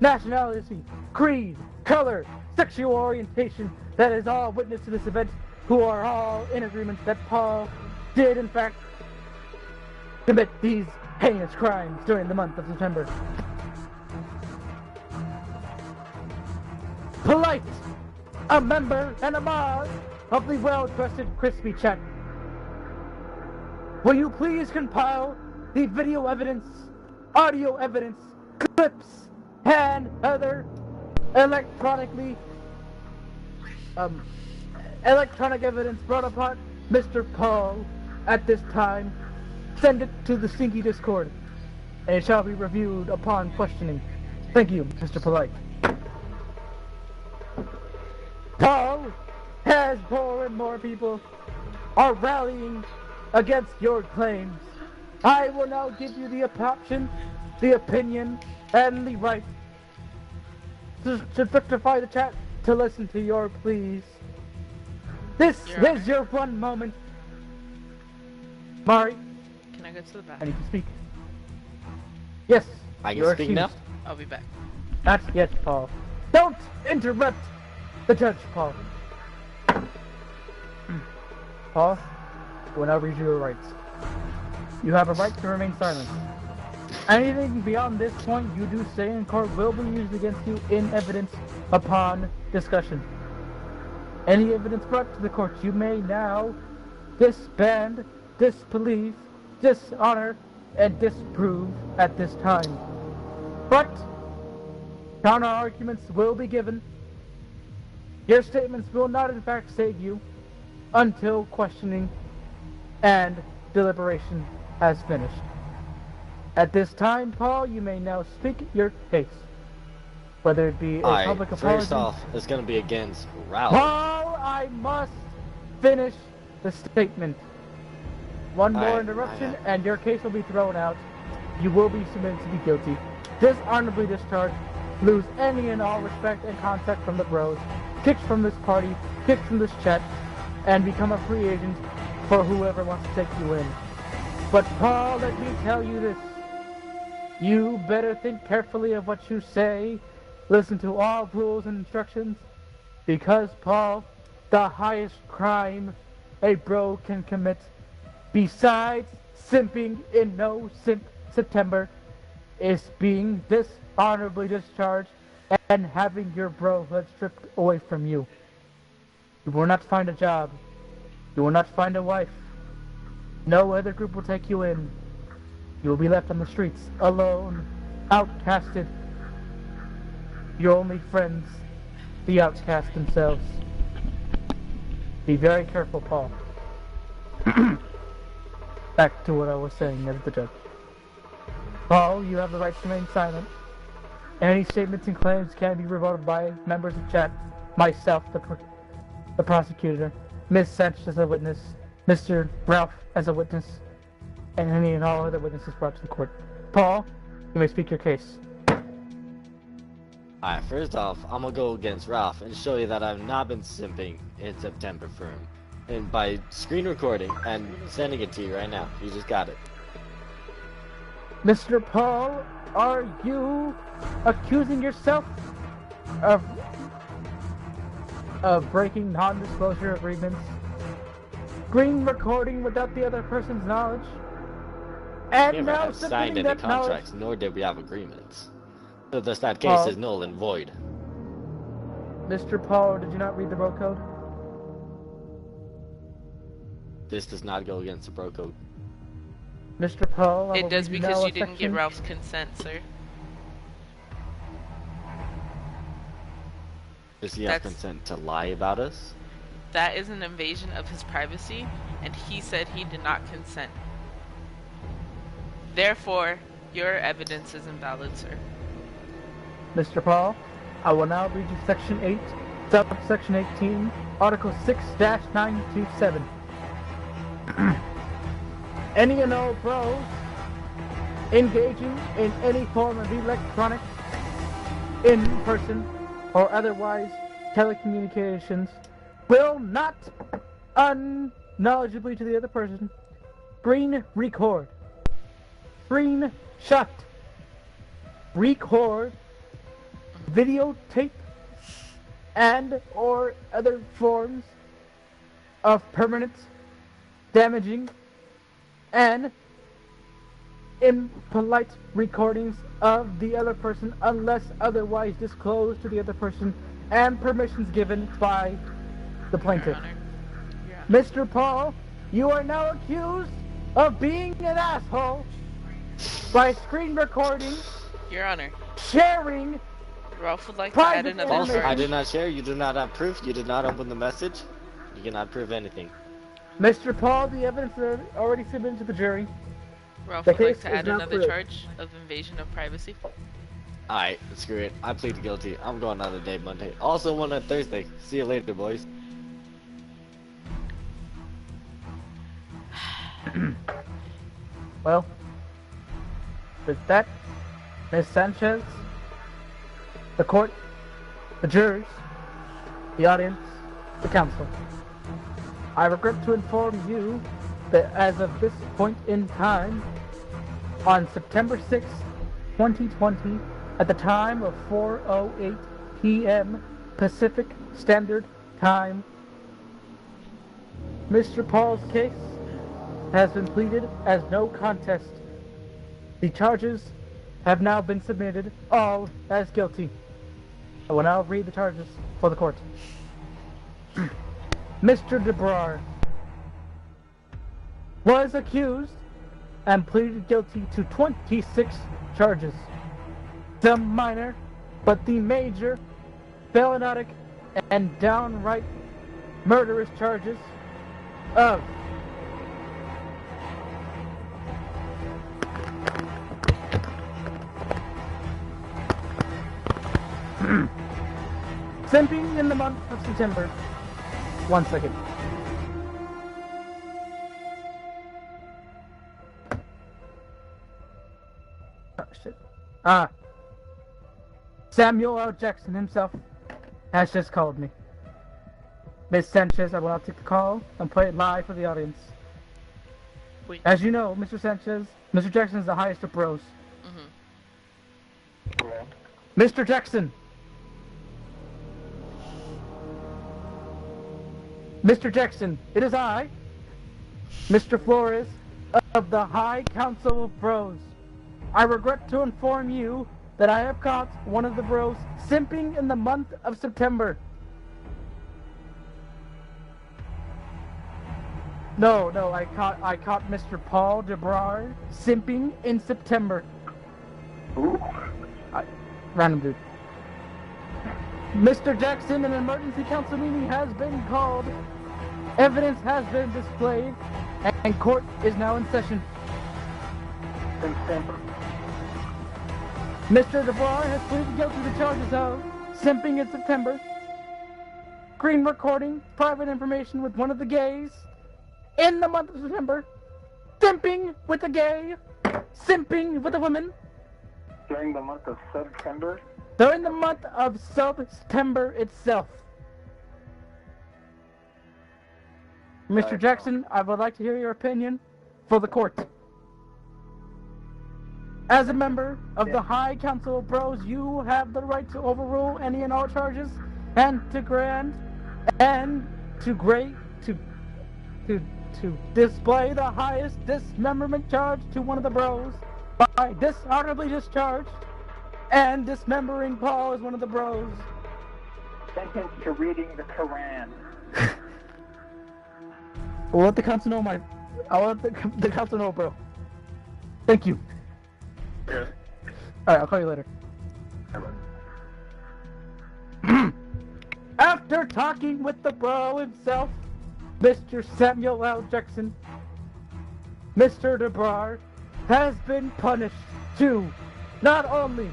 nationality, creed, color, sexual orientation that is all witness to this event, who are all in agreement that Paul did in fact commit these heinous crimes during the month of September. Polite, a member and a mod of the well-trusted Crispy Chat. Will you please compile the video evidence, audio evidence, clips, and other electronic evidence brought upon Mr. Paul at this time? Send it to the Stinky Discord, and it shall be reviewed upon questioning. Thank you, Mr. Polite. Paul, as more and more people are rallying against your claims, I will now give you the option, the opinion, and the right to rectify the chat to listen to your pleas. This is your one moment. Mari, Can I go to the I bathroom? need to speak. Yes, I can you're speak now? excused. I'll be back. Not yet, Paul. Don't interrupt the judge, Paul. Paul, will now read you your rights. You have a right to remain silent. Anything beyond this point you do say in court will be used against you in evidence upon discussion. Any evidence brought to the court you may now disband, disbelieve, dishonor, and disprove at this time. But counter arguments will be given. Your statements will not in fact save you until questioning and deliberation has finished. At this time, Paul, you may now speak your case. Whether it be a Alright, public apology... first off, it's gonna be against Ralph. Paul, I must finish the statement. One more interruption, and your case will be thrown out. You will be submitted to be guilty. Dishonorably discharged, lose any and all respect and contact from the bros, kicked from this party, kicked from this chat, and become a free agent for whoever wants to take you in. But Paul, let me tell you this. You better think carefully of what you say. Listen to all rules and instructions. Because, Paul, the highest crime a bro can commit, besides simping in no simp September, is being dishonorably discharged and having your brohood stripped away from you. You will not find a job. You will not find a wife. No other group will take you in. You will be left on the streets, alone, outcasted. Your only friends, the outcast themselves. Be very careful, Paul. Back to what I was saying as the judge. Paul, you have the right to remain silent. Any statements and claims can be rebutted by members of chat, myself, the prosecutor, Ms. Sanchez as a witness, Mr. Ralph as a witness, and any and all other witnesses brought to the court. Paul, you may speak your case. Alright, first off, I'm gonna go against Ralph and show you that I've not been simping in September for him. And by screen recording and sending it to you right now. You just got it. Mr. Paul, are you accusing yourself of breaking non-disclosure agreements, screen recording without the other person's knowledge, and we never now have signed any contracts, nor did we have agreements. So thus that case is null and void. Mr. Paul, did you not read the bro code? This does not go against the bro code. Mr. Paul, it does because you didn't get Ralph's consent, sir. Does he have consent to lie about us? That is an invasion of his privacy, and he said he did not consent. Therefore, your evidence is invalid, sir. Mr. Paul, I will now read you Section 8, Subsection 18, Article 6-927. Any and all bros engaging in any form of electronic, in-person, or otherwise telecommunications will not, unknowledgeably to the other person, screen record, screenshot, record, videotape, and or other forms of permanent, damaging, and impolite recordings of the other person unless otherwise disclosed to the other person and permissions given by the plaintiff. Mr. Paul, you are now accused of being an asshole by screen recording, Your Honor, sharing, Ralph would like to add another charge. I did not share, you do not have proof, you did not open the message, you cannot prove anything. Mr. Paul, the evidence is already submitted to the jury. Ralph would like to add another charge of invasion of privacy. Alright, screw it. I plead guilty. I'm going on a day Monday. Also one on Thursday. See you later, boys. Well, with that, Ms. Sanchez, the court, the jurors, the audience, the counsel, I regret to inform you that as of this point in time, on September 6, 2020, at the time of 4:08 p.m. Pacific Standard Time, Mr. Paul's case has been pleaded as no contest. The charges have now been submitted, all as guilty. I will now read the charges for the court. Mr. DeBrar was accused and pleaded guilty to 26 charges. The minor, but the major, felonic, and downright murderous charges of Simping in the month of September. 1 second. Oh, shit. Samuel L. Jackson himself has just called me. Miss Sanchez, I will not take the call and play it live for the audience. Wait. As you know, Mr. Sanchez, Mr. Jackson is the highest of bros. Mr. Jackson! Mr. Jackson, it is I, Mr. Flores, of the High Council of Bros. I regret to inform you that I have caught one of the bros simping in the month of September. No, I caught Mr. Paul DeBrar simping in September. Ooh. Random dude. Mr. Jackson, an emergency council meeting has been called. Evidence has been displayed, and court is now in session. Mr. DeBrar has pleaded guilty to the charges of simping in September, screen recording private information with one of the gays in the month of September, simping with a gay, simping with a woman. During the month of September? During the month of September itself. Mr. Jackson, I would like to hear your opinion for the court. As a member of the High Council of Bros, you have the right to overrule any and all charges and to grant and to display the highest dismemberment charge to one of the bros by dishonorably discharged and dismembering Paul as one of the bros. Sentenced to reading the Quran. I'll let the council know I'll let the council know, bro. Thank you. Yeah. Alright, I'll call you later. After talking with the bro himself, Mr. Samuel L. Jackson, Mr. DeBrar has been punished to not only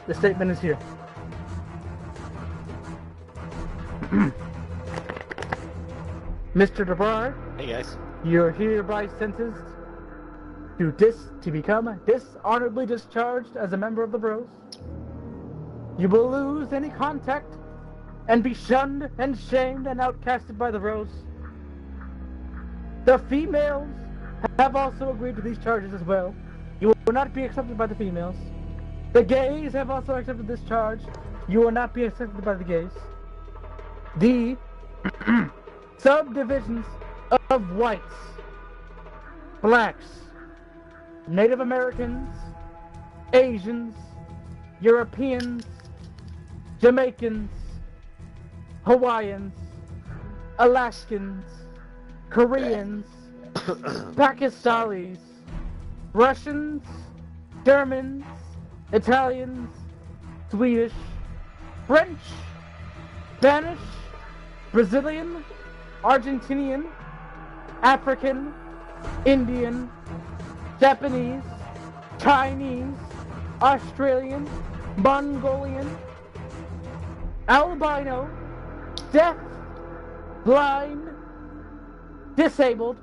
the statement is here. Mr. DeBrar, Hey guys. you're hereby sentenced to become dishonorably discharged as a member of the Bros. You will lose any contact and be shunned and shamed and outcasted by the Bros. The females have also agreed to these charges as well. You will not be accepted by the females. The gays have also accepted this charge. You will not be accepted by the gays. The subdivisions of whites, blacks, Native Americans, Asians, Europeans, Jamaicans, Hawaiians, Alaskans, Koreans, Pakistanis, Russians, Germans, Italians, Swedish, French, Spanish, Brazilian, Argentinian, African, Indian, Japanese, Chinese, Australian, Mongolian, albino, deaf, blind, disabled,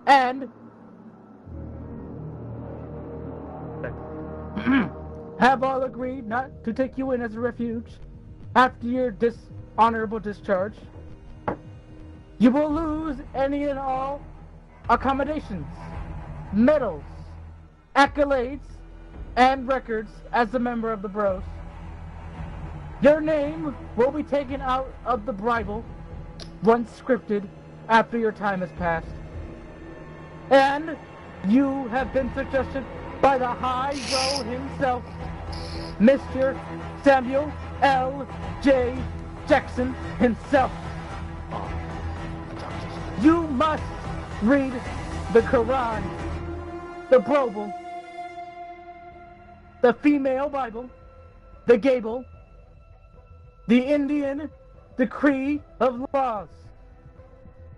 and have all agreed not to take you in as a refuge after your dishonorable discharge. You will lose any and all accommodations, medals, accolades, and records as a member of the Bros. Your name will be taken out of the Bible once scripted after your time has passed. And you have been suggested by the High Bro himself, Mr. Samuel L. J. Jackson himself. You must read the Quran, the Bible, the female Bible, the Gable, the Indian Decree of Laws,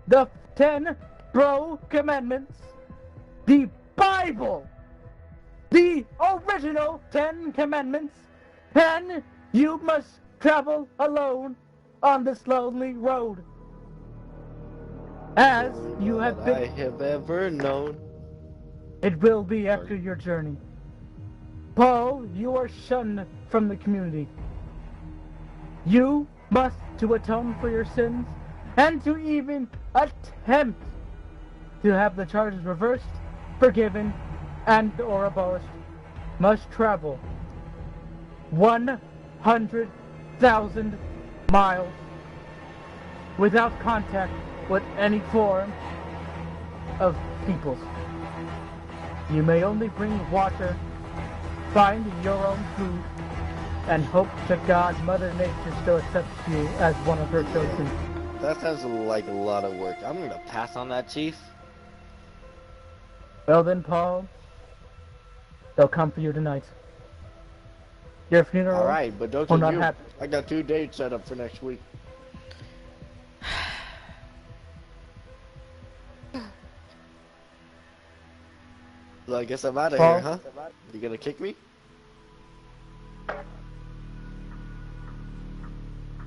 the 10 Bro Commandments, the Bible the original 10 Commandments, and you must travel alone on this lonely road. As you have I been, have ever known. it will be after your journey. Paul, you are shunned from the community. You must, to atone for your sins, and to even attempt to have the charges reversed, forgiven, and or abolished, must travel 100,000 miles without contact with any form of peoples. You may only bring water, find your own food, and hope to God Mother Nature still accepts you as one of her chosen. That sounds like a lot of work. I'm gonna pass on that, Chief. Well then, Paul, they'll come for you tonight. Your funeral Alright, but don't will you not do. happen. I got 2 dates set up for next week. So I guess I'm out of Paul? here, huh? You gonna kick me?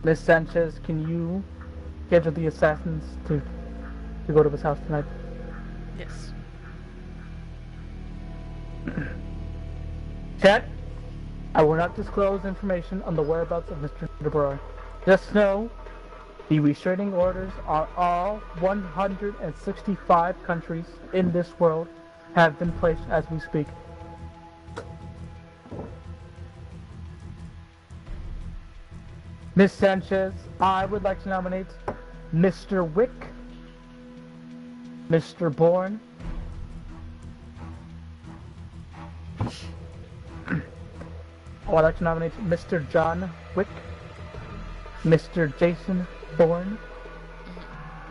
Miss Sanchez, can you get to the assassins to go to his house tonight? Yes. Chat, I will not disclose information on the whereabouts of Mr. DeBroy. Just know the restraining orders on all 165 countries in this world have been placed as we speak. Miss Sanchez, I would like to nominate Mr. Wick, Mr. Bourne, I would like to nominate Mr. John Wick, Mr. Jason Bourne,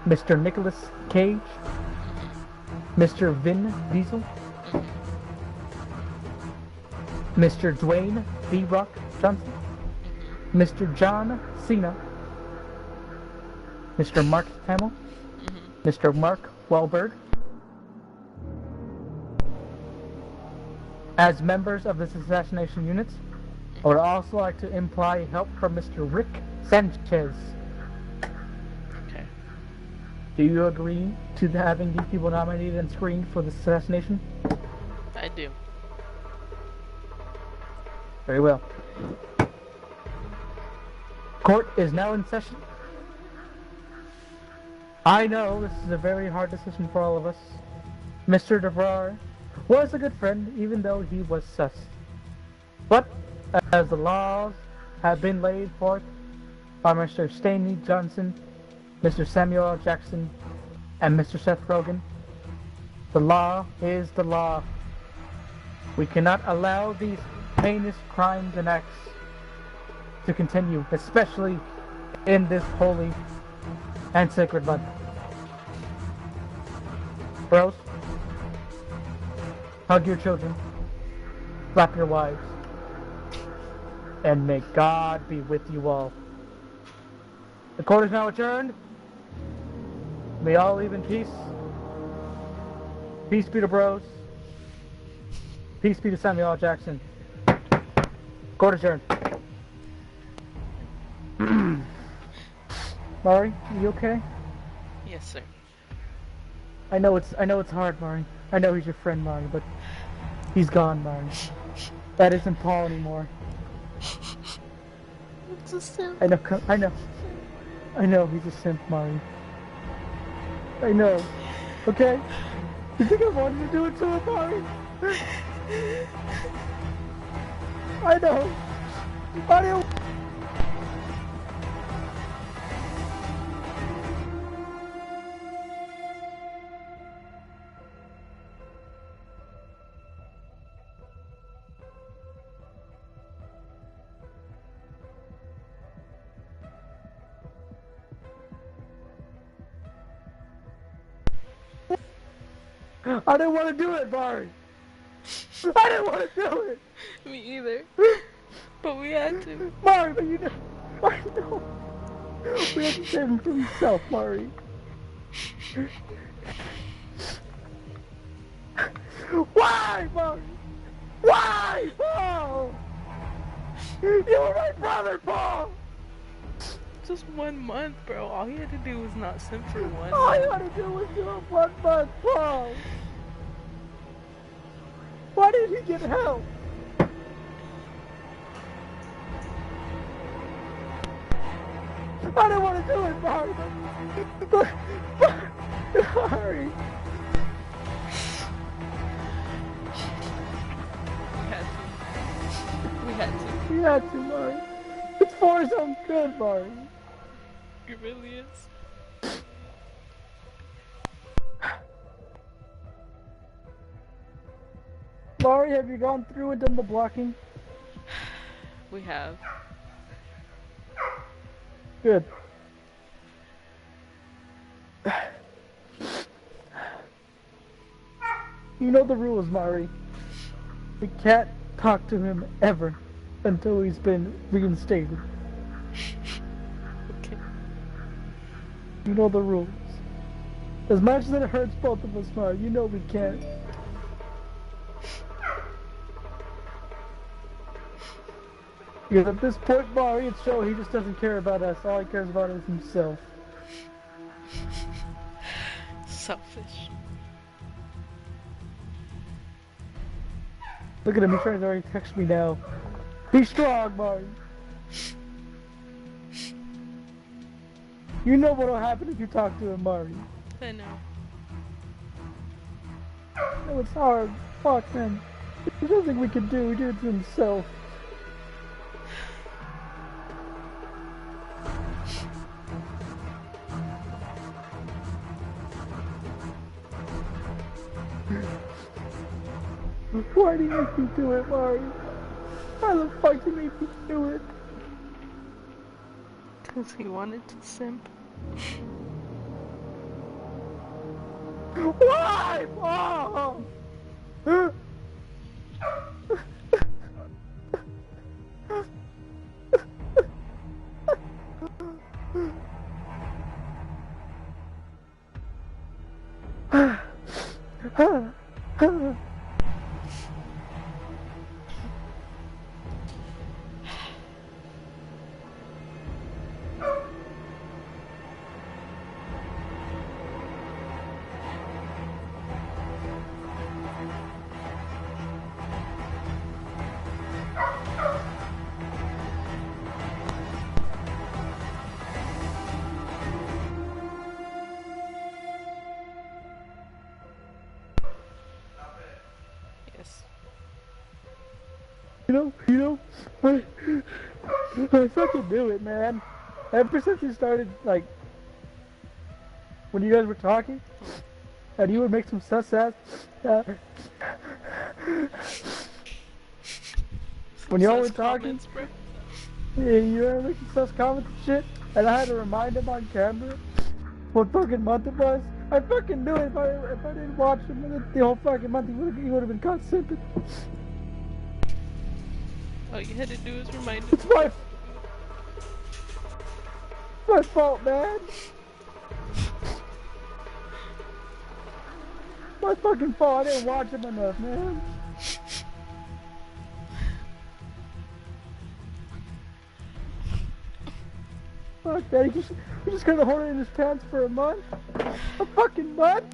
Mr. Nicolas Cage, Mr. Vin Diesel, Mr. Dwayne The Rock Johnson, Mr. John Cena, Mr. Mark Hamill, Mr. Mark Wahlberg. As members of this assassination unit, I would also like to imply help from Mr. Rick Sanchez. Okay. Do you agree to having these people nominated and screened for this assassination? I do. Very well. Court is now in session. I know this is a very hard decision for all of us. Mr. DeVrar was a good friend, even though he was sus. But, as the laws have been laid forth by Mr. Stanley Johnson, Mr. Samuel L. Jackson, and Mr. Seth Rogen, the law is the law. We cannot allow these heinous crimes and acts to continue, especially in this holy and sacred month. Bros, hug your children, slap your wives, and may God be with you all. The court is now adjourned. May all leave in peace. Peace be to Bros. Peace be to Samuel L. Jackson. Court adjourned. Mari, are you okay? Yes, sir. I know it's hard, Mari. I know he's your friend, Mari, but he's gone, Mari. That isn't Paul anymore. It's a simp. I know he's a simp, Mari. I know. Okay? You think I wanted to do it to him, Mari? I know. I know. I didn't want to do it, Mari. I didn't want to do it. Me either. But we had to. Mari, but you know, I know. We have to save him from himself, Mari. Why, Mari? Why, Paul? You were my brother, Paul. Just 1 month, bro. All he had to do was not simp for 1 All you month. had to do was do it 1 month, Paul. Why did he get help? I didn't want to do it, Mari. Sorry. We had to. We had to, Mari. It's for his own good, Mari. It really is. Mari, have you gone through and done the blocking? We have. Good. You know the rules, Mari. We can't talk to him ever until he's been reinstated. Okay. You know the rules. As much as it hurts both of us, Mari, you know we can't. Because at this point, Mari, it's show he just doesn't care about us. All he cares about is himself. Selfish. Look at him, he's trying to already text me now. Be strong, Mari. You know what'll happen if you talk to him, Mari. I know. No, it's hard. Fuck, man. There's nothing we can do. He did it to himself. Why do you make me do it, Mari? Why the fuck do you make me do it? Because he wanted to simp. Why, Mom? Yes. I fucking knew it, man. Ever since you started, like, when you guys were talking, and you would make some sus ass, when y'all were talking, Comments, bro. yeah, you were making sus comments and shit, and I had to remind him on camera what fucking month it was. I fucking knew it. If I didn't watch him the whole fucking month, he would have been caught simping. All you had to do is remind him. It's my fault, man. My fucking fault. I didn't watch him enough, man. Fuck that. He just gonna hold it in his pants for a month? A fucking month?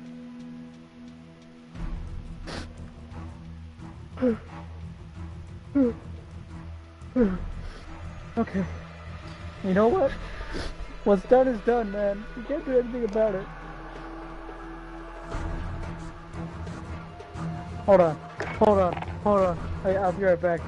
Okay. You know what? What's done is done, man. You can't do anything about it. Hold on. I'll be right back.